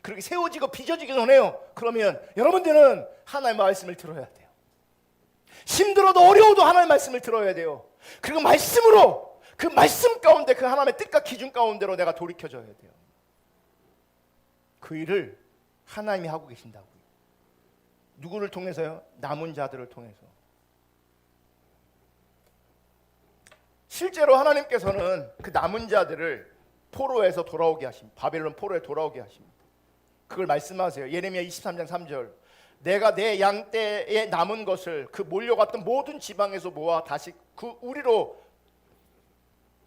그렇게 세워지고 빚어지길 원해요. 그러면 여러분들은 하나님의 말씀을 들어야 돼요. 힘들어도 어려워도 하나님의 말씀을 들어야 돼요. 그리고 말씀으로, 그 말씀 가운데, 그 하나님의 뜻과 기준 가운데로 내가 돌이켜져야 돼요. 그 일을 하나님이 하고 계신다고요. 누구를 통해서요? 남은 자들을 통해서. 실제로 하나님께서는 그 남은 자들을 포로에서 돌아오게 하십니다. 바벨론 포로에 돌아오게 하십니다. 그걸 말씀하세요. 예레미야 23장 3절. 내가 내 양떼에 남은 것을 그 몰려갔던 모든 지방에서 모아 다시 그 우리로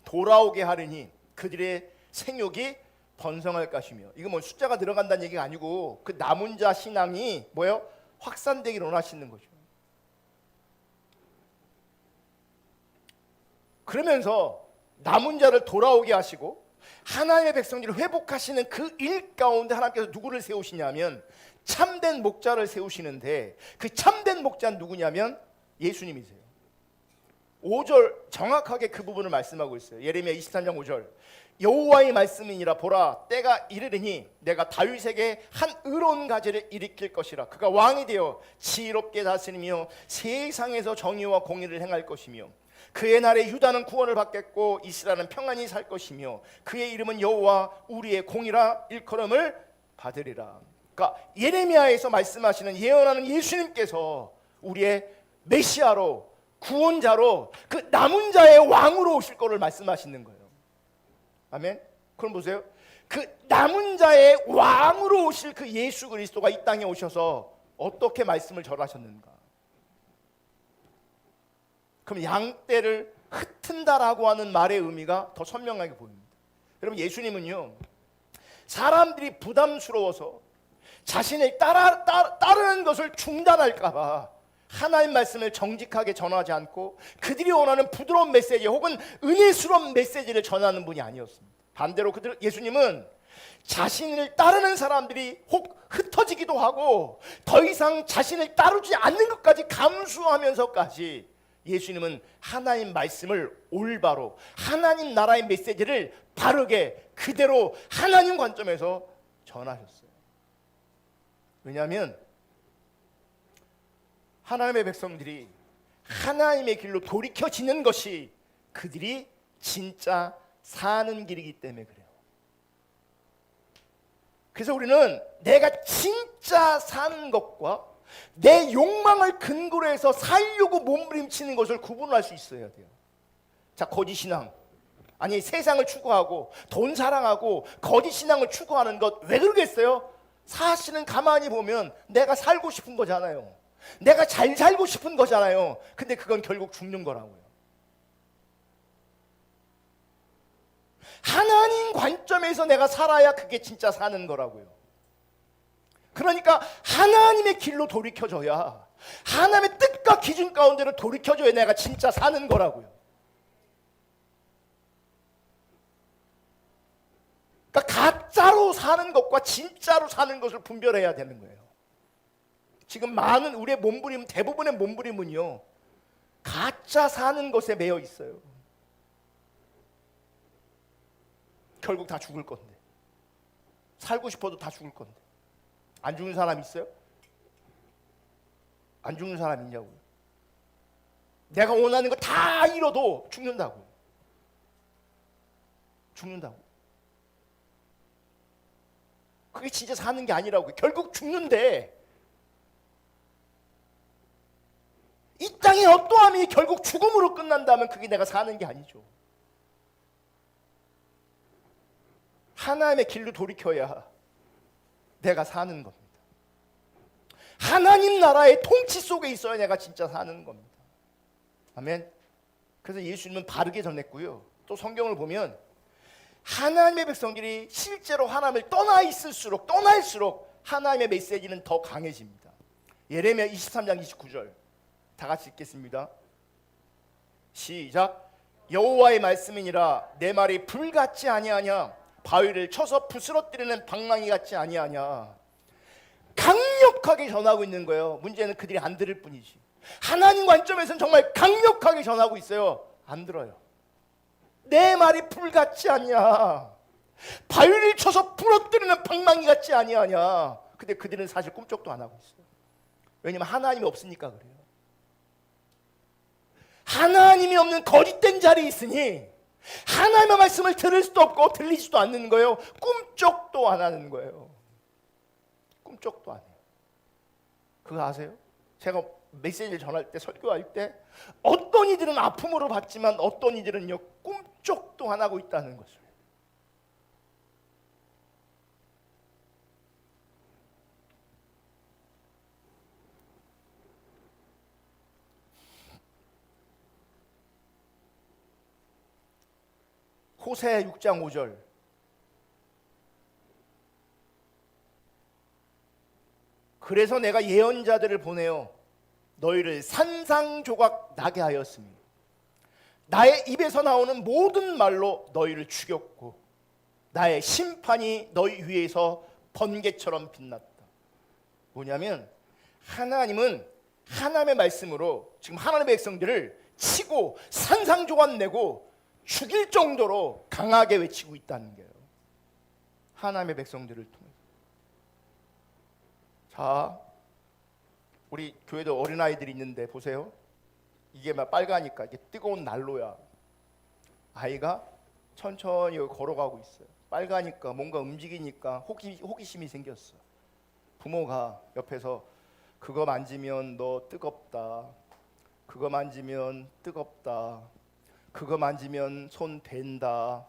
돌아오게 하리니 그들의 생육이 번성할 것이며. 이거 뭐 숫자가 들어간다는 얘기가 아니고 그 남은 자 신앙이 뭐예요? 확산되기를 원하시는 거죠. 그러면서 남은 자를 돌아오게 하시고 하나님의 백성들을 회복하시는 그 일 가운데 하나님께서 누구를 세우시냐면 참된 목자를 세우시는데, 그 참된 목자는 누구냐면 예수님이세요. 5절 정확하게 그 부분을 말씀하고 있어요. 예레미야 23장 5절. 여호와의 말씀이니라. 보라, 때가 이르리니 내가 다윗에게 한 의로운 가지를 일으킬 것이라. 그가 왕이 되어 지혜롭게 다스리며 세상에서 정의와 공의를 행할 것이며 그의 날에 유다는 구원을 받겠고 이스라엘은 평안히 살 것이며 그의 이름은 여호와 우리의 공이라 일컬음을 받으리라. 그러니까 예레미야에서 말씀하시는, 예언하는 예수님께서 우리의 메시아로, 구원자로, 그 남은 자의 왕으로 오실 거를 말씀하시는 거예요. 아멘. 그럼 보세요. 그 남은 자의 왕으로 오실 그 예수 그리스도가 이 땅에 오셔서 어떻게 말씀을 전하셨는가? 그럼 양떼를 흩은다라고 하는 말의 의미가 더 선명하게 보입니다. 여러분, 예수님은요, 사람들이 부담스러워서 자신을 따르는 것을 중단할까봐 하나님 말씀을 정직하게 전하지 않고 그들이 원하는 부드러운 메시지 혹은 은혜스러운 메시지를 전하는 분이 아니었습니다. 반대로 예수님은 자신을 따르는 사람들이 혹 흩어지기도 하고 더 이상 자신을 따르지 않는 것까지 감수하면서까지 예수님은 하나님 말씀을 올바로, 하나님 나라의 메시지를 바르게 그대로 하나님 관점에서 전하셨어요. 왜냐하면 하나님의 백성들이 하나님의 길로 돌이켜지는 것이 그들이 진짜 사는 길이기 때문에 그래요. 그래서 우리는 내가 진짜 사는 것과 내 욕망을 근거로 해서 살려고 몸부림치는 것을 구분할 수 있어야 돼요. 자, 거짓 신앙, 아니 세상을 추구하고 돈 사랑하고 거짓 신앙을 추구하는 것, 왜 그러겠어요? 사실은 가만히 보면 내가 살고 싶은 거잖아요. 내가 잘 살고 싶은 거잖아요. 근데 그건 결국 죽는 거라고요. 하나님 관점에서 내가 살아야 그게 진짜 사는 거라고요. 그러니까 하나님의 길로 돌이켜줘야, 하나님의 뜻과 기준 가운데로 돌이켜줘야 내가 진짜 사는 거라고요. 그러니까 가짜로 사는 것과 진짜로 사는 것을 분별해야 되는 거예요. 지금 많은 우리의 몸부림, 대부분의 몸부림은요, 가짜 사는 것에 매여 있어요. 결국 다 죽을 건데, 살고 싶어도 다 죽을 건데. 안 죽는 사람 있어요? 안 죽는 사람 있냐고요? 내가 원하는 거 다 잃어도 죽는다고요. 죽는다고. 그게 진짜 사는 게 아니라고요. 결국 죽는데 이 땅에 세상의 어떠함이 결국 죽음으로 끝난다면 그게 내가 사는 게 아니죠. 하나님의 길로 돌이켜야 내가 사는 겁니다. 하나님 나라의 통치 속에 있어야 내가 진짜 사는 겁니다. 아멘. 그래서 예수님은 바르게 전했고요. 또 성경을 보면 하나님의 백성들이 실제로 하나님을 떠날수록 하나님의 메시지는 더 강해집니다. 예레미야 23장 29절 다 같이 읽겠습니다. 시작. 여호와의 말씀이니라 내 말이 불같지 아니하냐 바위를 쳐서 부스러뜨리는 방망이 같지 아니하냐. 강력하게 전하고 있는 거예요. 문제는 그들이 안 들을 뿐이지. 하나님 관점에서는 정말 강력하게 전하고 있어요. 안 들어요. 내 말이 불같지 않냐 바위를 쳐서 부러뜨리는 방망이 같지 아니하냐. 근데 그들은 사실 꿈쩍도 안 하고 있어요. 왜냐면 하나님이 없으니까 그래요. 하나님이 없는 거짓된 자리에 있으니 하나님의 말씀을 들을 수도 없고 들리지도 않는 거예요. 꿈쩍도 안 하는 거예요. 꿈쩍도 안 해요. 그거 아세요? 제가 메시지를 전할 때, 설교할 때 어떤 이들은 아픔으로 받지만 어떤 이들은요 꿈쩍도 안 하고 있다는 것을. 호세아 6장 5절 그래서 내가 예언자들을 보내어 너희를 산상조각 나게 하였으니 나의 입에서 나오는 모든 말로 너희를 죽였고 나의 심판이 너희 위에서 번개처럼 빛났다. 뭐냐면 하나님은 하나님의 말씀으로 지금 하나님의 백성들을 치고 산상조각 내고 죽일 정도로 강하게 외치고 있다는 거예요. 하나님의 백성들을 통해서. 자, 우리 교회도 어린아이들이 있는데 보세요. 이게 막 빨가니까 이게 뜨거운 난로야. 아이가 천천히 걸어가고 있어요. 빨가니까 뭔가 움직이니까 호기심이 생겼어. 부모가 옆에서 그거 만지면 너 뜨겁다. 그거 만지면 뜨겁다. 그거 만지면 손 댄다.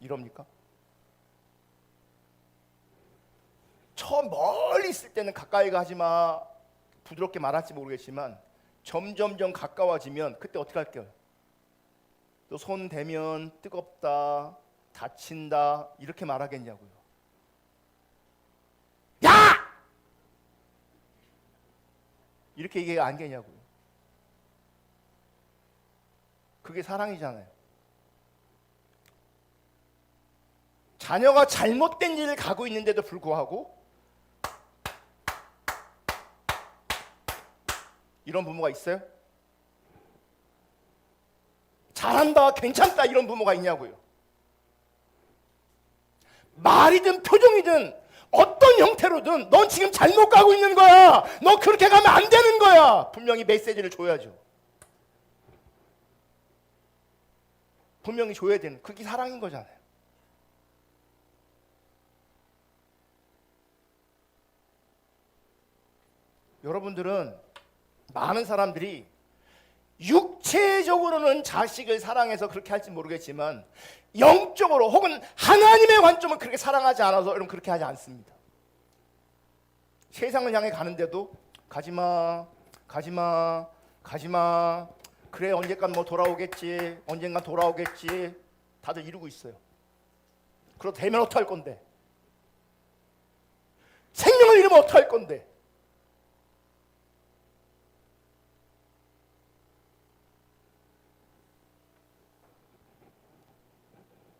이럽니까? 처음 멀리 있을 때는 가까이 가지 마 부드럽게 말할지 모르겠지만 점점점 가까워지면 그때 어떻게 할게요? 또 손 대면 뜨겁다, 다친다 이렇게 말하겠냐고요. 야! 이렇게 얘기 안 되냐고요. 그게 사랑이잖아요. 자녀가 잘못된 일을 가고 있는데도 불구하고 이런 부모가 있어요? 잘한다, 괜찮다 이런 부모가 있냐고요. 말이든 표정이든 어떤 형태로든 넌 지금 잘못 가고 있는 거야. 너 그렇게 가면 안 되는 거야. 분명히 메시지를 줘야죠. 분명히 줘야 되는, 그게 사랑인 거잖아요. 여러분들은 많은 사람들이 육체적으로는 자식을 사랑해서 그렇게 할지 모르겠지만 영적으로 혹은 하나님의 관점은 그렇게 사랑하지 않아서 여러분 그렇게 하지 않습니다. 세상을 향해 가는데도 가지마, 가지마, 가지마. 그래 언젠간 뭐 돌아오겠지, 언젠간 돌아오겠지. 다들 이루고 있어요. 그러다 되면 어떡할 건데? 생명을 잃으면 어떡할 건데?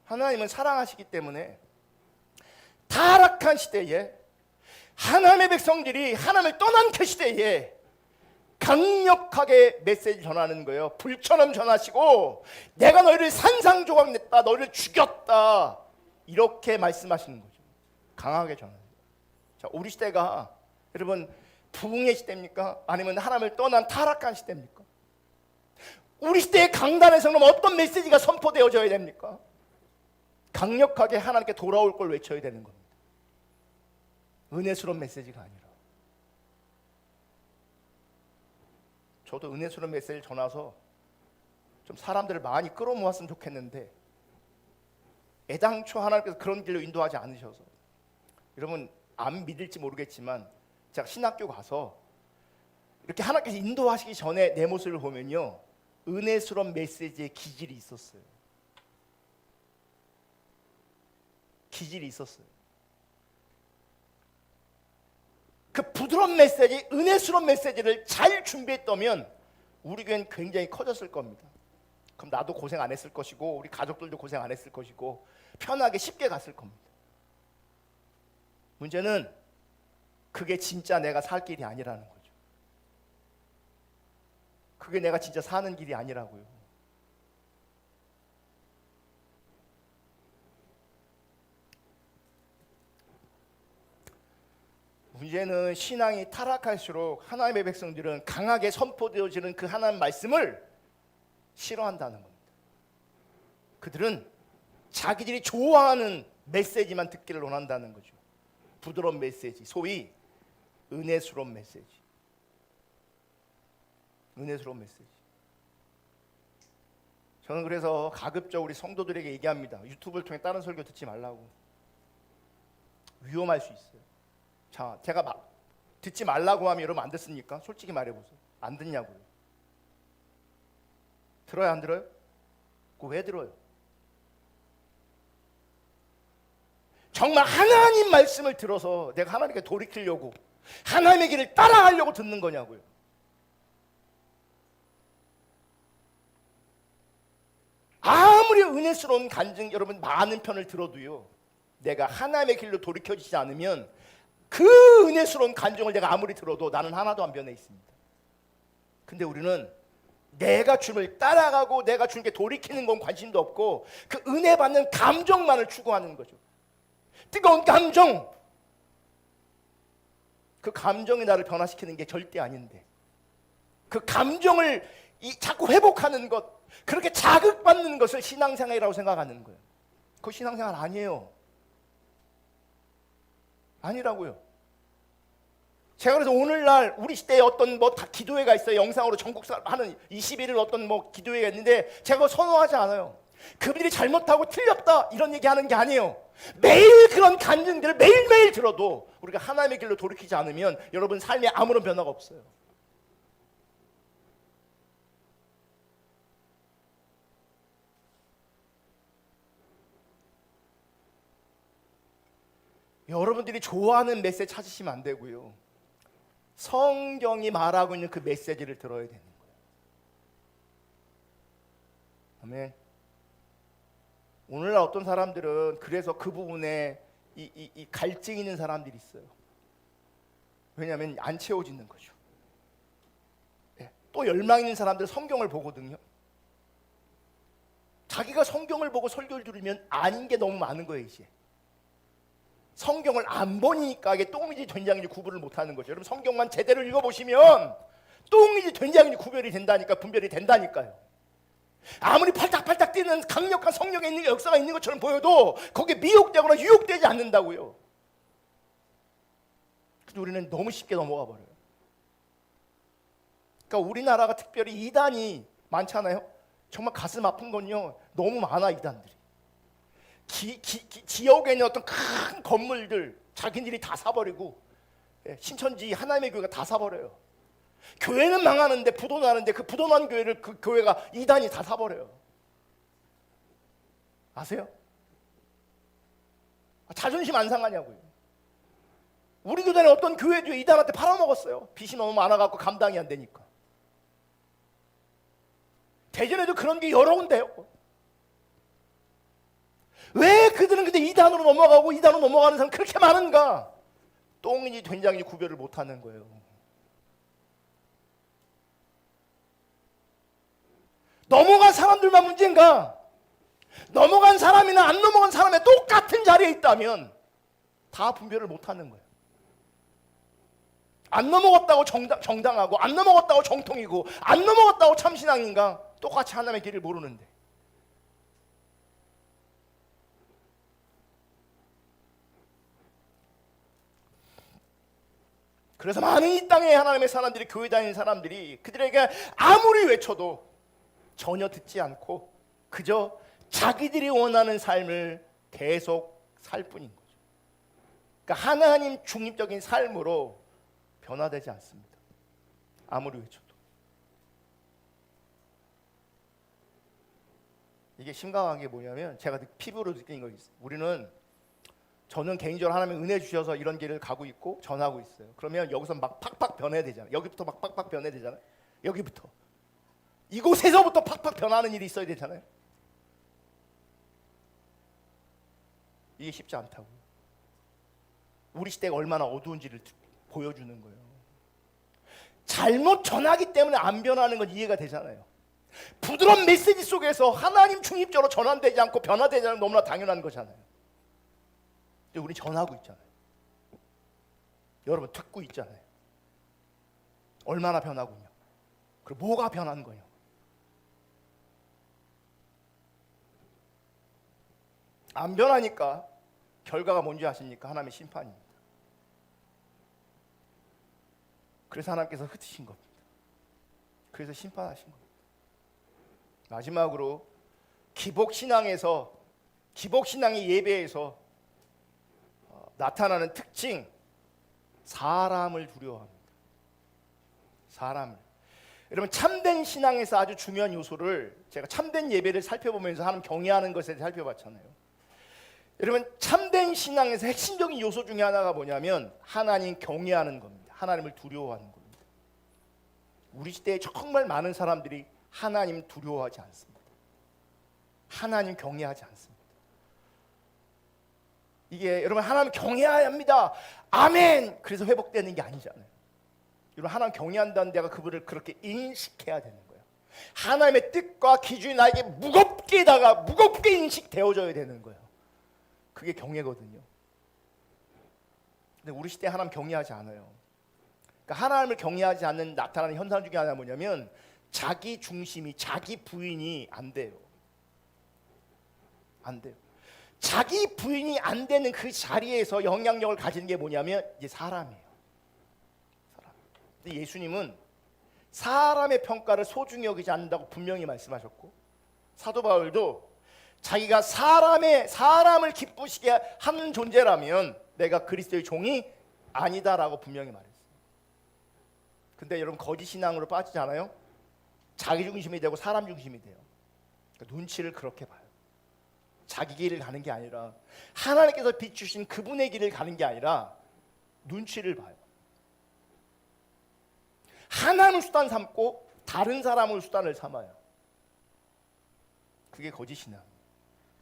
하나님은 사랑하시기 때문에 타락한 시대에 하나님의 백성들이 하나님을 떠난 그 시대에 강력하게 메시지 전하는 거예요. 불처럼 전하시고 내가 너희를 산상조각 냈다, 너희를 죽였다 이렇게 말씀하시는 거죠. 강하게 전하는 거예요. 자, 우리 시대가 여러분 부흥의 시대입니까? 아니면 하나님을 떠난 타락한 시대입니까? 우리 시대의 강단에서는 어떤 메시지가 선포되어져야 됩니까? 강력하게 하나님께 돌아올 걸 외쳐야 되는 겁니다. 은혜스러운 메시지가 아니라. 저도 은혜스러운 메시지를 전해서 좀 사람들을 많이 끌어모았으면 좋겠는데 애당초 하나님께서 그런 길로 인도하지 않으셔서, 여러분 안 믿을지 모르겠지만 제가 신학교 가서 이렇게 하나님께서 인도하시기 전에 내 모습을 보면요, 은혜스러운 메시지에 기질이 있었어요. 기질이 있었어요. 그 부드러운 메시지, 은혜스러운 메시지를 잘 준비했다면 우리 교회는 굉장히 커졌을 겁니다. 그럼 나도 고생 안 했을 것이고 우리 가족들도 고생 안 했을 것이고 편하게 쉽게 갔을 겁니다. 문제는 그게 진짜 내가 살 길이 아니라는 거죠. 그게 내가 진짜 사는 길이 아니라고요. 문제는 신앙이 타락할수록 하나님의 백성들은 강하게 선포되어지는 그 하나님 말씀을 싫어한다는 겁니다. 그들은 자기들이 좋아하는 메시지만 듣기를 원한다는 거죠. 부드러운 메시지, 소위 은혜스러운 메시지. 은혜스러운 메시지. 저는 그래서 가급적 우리 성도들에게 얘기합니다. 유튜브를 통해 다른 설교 듣지 말라고. 위험할 수 있어요. 자, 제가 막 듣지 말라고 하면 여러분 안 듣습니까? 솔직히 말해보세요. 안 듣냐고요. 들어요, 안 들어요? 그거 왜 들어요? 정말 하나님 말씀을 들어서 내가 하나님께 돌이키려고, 하나님의 길을 따라가려고 듣는 거냐고요. 아무리 은혜스러운 간증 여러분 많은 편을 들어도요, 내가 하나님의 길로 돌이켜지지 않으면 그 은혜스러운 간증을 내가 아무리 들어도 나는 하나도 안 변해 있습니다. 근데 우리는 내가 주님을 따라가고 내가 주님께 돌이키는 건 관심도 없고 그 은혜 받는 감정만을 추구하는 거죠. 뜨거운 감정, 그 감정이 나를 변화시키는 게 절대 아닌데 그 감정을 자꾸 회복하는 것, 그렇게 자극받는 것을 신앙생활이라고 생각하는 거예요. 그거 신앙생활 아니에요. 아니라고요. 제가 그래서 오늘날 우리 시대에 어떤 기도회가 있어요. 영상으로 전국 하는 21일 어떤 기도회가 있는데 제가 그거 선호하지 않아요. 그들이 잘못하고 틀렸다 이런 얘기하는 게 아니에요. 매일 그런 간증들을 매일매일 들어도 우리가 하나님의 길로 돌이키지 않으면 여러분 삶에 아무런 변화가 없어요. 여러분들이 좋아하는 메시지 찾으시면 안 되고요. 성경이 말하고 있는 그 메시지를 들어야 되는 거예요. 아멘. 오늘날 어떤 사람들은 그래서 그 부분에 이 갈증이 있는 사람들이 있어요. 왜냐하면 안 채워지는 거죠. 네. 또 열망 있는 사람들은 성경을 보거든요. 자기가 성경을 보고 설교를 들으면 아닌 게 너무 많은 거예요. 이제 성경을 안 보니까 이게 똥인지 된장인지 구분을 못하는 거죠. 여러분 성경만 제대로 읽어보시면 똥인지 된장인지 구별이 된다니까, 분별이 된다니까요. 아무리 팔딱팔딱 뛰는 강력한 성령의 있는 역사가 있는 것처럼 보여도 거기에 미혹되거나 유혹되지 않는다고요. 근데 우리는 너무 쉽게 넘어가 버려요. 그러니까 우리나라가 특별히 이단이 많잖아요. 정말 가슴 아픈 건요, 너무 많아 이단들이. 지역에 있는 어떤 큰 건물들 자기들이 다 사버리고, 신천지 하나님의 교회가 다 사버려요. 교회는 망하는데 부도 나는데 그 부도 난 교회를 그 교회가 이단이 다 사버려요. 아세요? 자존심 안 상하냐고요. 우리 교단에 어떤 교회도 이단한테 팔아먹었어요. 빚이 너무 많아갖고 감당이 안 되니까. 대전에도 그런 게 여러 군데요. 왜 그들은 근데 이단으로 넘어가고 이단으로 넘어가는 사람 그렇게 많은가? 똥인지 된장인지 구별을 못하는 거예요. 넘어간 사람들만 문제인가? 넘어간 사람이나 안 넘어간 사람의 똑같은 자리에 있다면 다 분별을 못하는 거예요. 안 넘어갔다고 정당하고 안 넘어갔다고 정통이고 안 넘어갔다고 참신앙인가? 똑같이 하나님의 길을 모르는데. 그래서 많은 이 땅에 하나님의 사람들이, 교회 다니는 사람들이 그들에게 아무리 외쳐도 전혀 듣지 않고 그저 자기들이 원하는 삶을 계속 살 뿐인 거죠. 그러니까 하나님 중립적인 삶으로 변화되지 않습니다. 아무리 외쳐도. 이게 심각한 게 뭐냐면 제가 피부로 느낀 거 있어요. 저는 개인적으로 하나님의 은혜 주셔서 이런 길을 가고 있고 전하고 있어요. 그러면 여기서 막 팍팍 변해야 되잖아요. 여기부터 막 팍팍 변해야 되잖아요. 여기부터. 이곳에서부터 팍팍 변하는 일이 있어야 되잖아요. 이게 쉽지 않다고요. 우리 시대가 얼마나 어두운지를 보여주는 거예요. 잘못 전하기 때문에 안 변하는 건 이해가 되잖아요. 부드러운 메시지 속에서 하나님 중립적으로 전환되지 않고 변화되지 않는 건 너무나 당연한 거잖아요. 근데 우리 전하고 있잖아요. 여러분 듣고 있잖아요. 얼마나 변하고 있냐. 그리고 뭐가 변한 거예요. 안 변하니까 결과가 뭔지 아십니까? 하나님의 심판입니다. 그래서 하나님께서 흩으신 겁니다. 그래서 심판하신 겁니다. 마지막으로 기복신앙의 예배에서 나타나는 특징, 사람을 두려워합니다. 사람을. 여러분 참된 신앙에서 아주 중요한 요소를 제가 참된 예배를 살펴보면서 하나님 경외하는 것에 살펴봤잖아요. 여러분 참된 신앙에서 핵심적인 요소 중에 하나가 뭐냐면 하나님 경외하는 겁니다. 하나님을 두려워하는 겁니다. 우리 시대에 정말 많은 사람들이 하나님 두려워하지 않습니다. 하나님 경외하지 않습니다. 이게 여러분 하나님 경외해야 합니다. 아멘. 그래서 회복되는 게 아니잖아요. 여러분 하나님 경외한다는 데가 그분을 그렇게 인식해야 되는 거예요. 하나님의 뜻과 기준이 나에게 무겁게 인식되어져야 되는 거예요. 그게 경외거든요. 근데 우리 시대에 하나님 경외하지 않아요. 그러니까 하나님을 경외하지 않는 나타나는 현상 중에 하나가 뭐냐면 자기 중심이, 자기 부인이 안 돼요. 안 돼요. 자기 부인이 안 되는 그 자리에서 영향력을 가지는 게 뭐냐면 이제 사람이에요. 사람. 근데 예수님은 사람의 평가를 소중히 여기지 않는다고 분명히 말씀하셨고, 사도 바울도 자기가 사람을 기쁘시게 하는 존재라면 내가 그리스도의 종이 아니다라고 분명히 말했어요. 근데 여러분 거짓 신앙으로 빠지잖아요. 자기 중심이 되고 사람 중심이 돼요. 그러니까 눈치를 그렇게 봐요. 자기 길을 가는 게 아니라 하나님께서 비추신 그분의 길을 가는 게 아니라 눈치를 봐요. 하나님을 수단 삼고 다른 사람을 수단을 삼아요. 그게 거짓 신앙.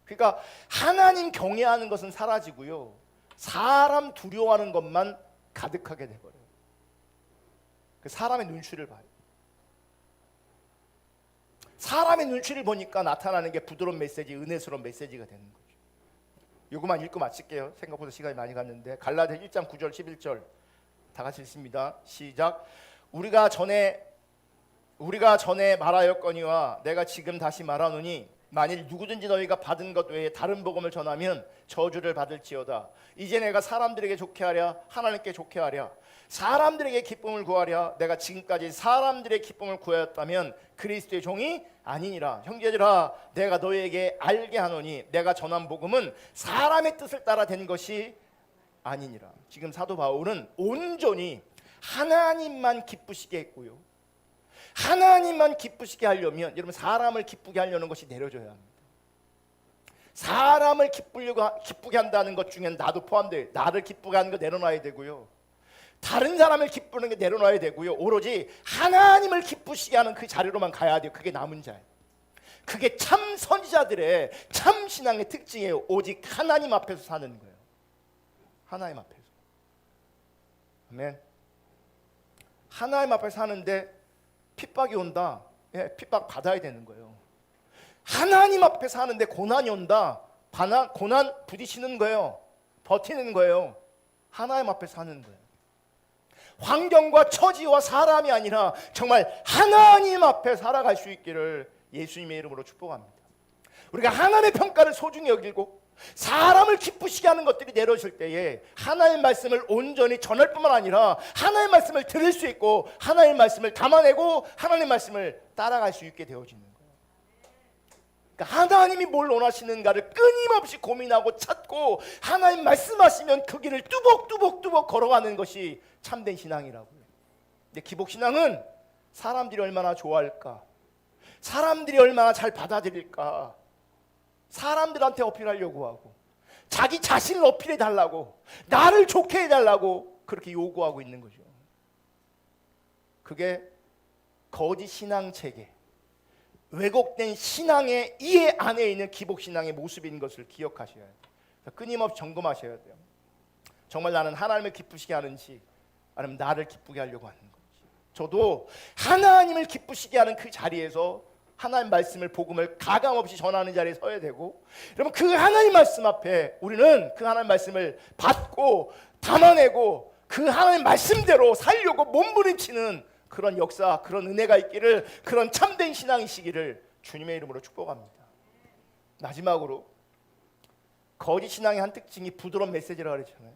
그러니까 하나님 경외하는 것은 사라지고요, 사람 두려워하는 것만 가득하게 돼버려요. 그 사람의 눈치를 봐요. 사람의 눈치를 보니까 나타나는 게 부드러운 메시지, 은혜스러운 메시지가 되는 거죠. 이거만 읽고 마칠게요. 생각보다 시간이 많이 갔는데 갈라디아 1장 9절 11절 다 같이 읽습니다. 시작. 우리가 전에 말하였거니와 내가 지금 다시 말하노니 만일 누구든지 너희가 받은 것 외에 다른 복음을 전하면 저주를 받을지어다. 이제 내가 사람들에게 좋게 하랴 하나님께 좋게 하랴 사람들에게 기쁨을 구하랴 내가 지금까지 사람들의 기쁨을 구하였다면 그리스도의 종이 아니니라. 형제들아 내가 너희에게 알게 하노니 내가 전한 복음은 사람의 뜻을 따라 된 것이 아니니라. 지금 사도 바울은 온전히 하나님만 기쁘시게 했고요, 하나님만 기쁘시게 하려면 여러분 사람을 기쁘게 하려는 것이 내려져야 합니다. 사람을 기쁘게 한다는 것 중엔 나도 포함돼요. 나를 기쁘게 하는 거 내려놔야 되고요, 다른 사람을 기쁘는 게 내려놔야 되고요, 오로지 하나님을 기쁘시게 하는 그 자리로만 가야 돼요. 그게 남은 자예요. 그게 참 선지자들의 참 신앙의 특징이에요. 오직 하나님 앞에서 사는 거예요. 하나님 앞에서. 아멘. 하나님 앞에 사는데 핍박이 온다. 핍박 받아야 되는 거예요. 하나님 앞에 사는데 고난이 온다. 고난 부딪히는 거예요. 버티는 거예요. 하나님 앞에 사는 거예요. 환경과 처지와 사람이 아니라 정말 하나님 앞에 살아갈 수 있기를 예수님의 이름으로 축복합니다. 우리가 하나님의 평가를 소중히 여기고 사람을 기쁘시게 하는 것들이 내려질 때에 하나님의 말씀을 온전히 전할 뿐만 아니라 하나님의 말씀을 들을 수 있고 하나님의 말씀을 담아내고 하나님의 말씀을 따라갈 수 있게 되어지는 거예요. 그러니까 하나님이 뭘 원하시는가를 끊임없이 고민하고 찾고 하나님 말씀하시면 그 길을 뚜벅뚜벅 걸어가는 것이 참된 신앙이라고요. 근데 기복신앙은 사람들이 얼마나 좋아할까, 사람들이 얼마나 잘 받아들일까, 사람들한테 어필하려고 하고 자기 자신을 어필해 달라고, 나를 좋게 해달라고 그렇게 요구하고 있는 거죠. 그게 거짓 신앙 체계, 왜곡된 신앙의 이해 안에 있는 기복신앙의 모습인 것을 기억하셔야 돼요. 끊임없이 점검하셔야 돼요. 정말 나는 하나님을 기쁘시게 하는지 아니면 나를 기쁘게 하려고 하는 건지. 저도 하나님을 기쁘시게 하는 그 자리에서 하나님 말씀을, 복음을 가감없이 전하는 자리에 서야 되고, 여러분 그 하나님 말씀 앞에 우리는 그 하나님 말씀을 받고 담아내고 그 하나님 말씀대로 살려고 몸부림치는 그런 역사, 그런 은혜가 있기를, 그런 참된 신앙이시기를 주님의 이름으로 축복합니다. 마지막으로 거짓 신앙의 한 특징이 부드러운 메시지라고 그랬잖아요.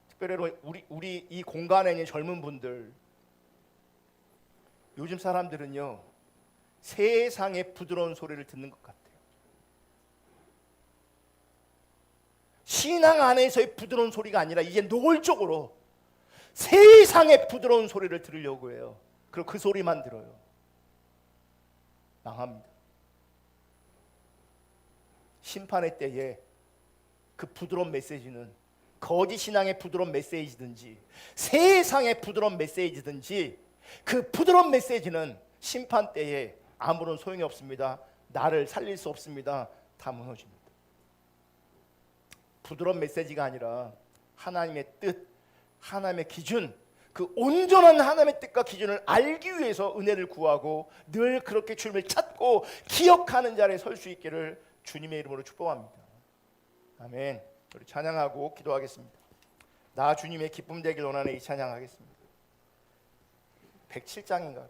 특별히 우리 이 공간에 있는 젊은 분들, 요즘 사람들은요 세상의 부드러운 소리를 듣는 것 같아요. 신앙 안에서의 부드러운 소리가 아니라 이제 노골적으로 세상의 부드러운 소리를 들으려고 해요. 그리고 그 소리만 들어요. 망합니다. 심판의 때에 그 부드러운 메시지는 거짓 신앙의 부드러운 메시지든지 세상의 부드러운 메시지든지 그 부드러운 메시지는 심판 때에 아무런 소용이 없습니다. 나를 살릴 수 없습니다. 다 무너집니다. 부드러운 메시지가 아니라 하나님의 뜻, 하나님의 기준, 그 온전한 하나님의 뜻과 기준을 알기 위해서 은혜를 구하고 늘 그렇게 주님을 찾고 기억하는 자리에 설 수 있기를 주님의 이름으로 축복합니다. 아멘. 우리 찬양하고 기도하겠습니다. 나 주님의 기쁨 되길 원하는 이 찬양하겠습니다. 107장인가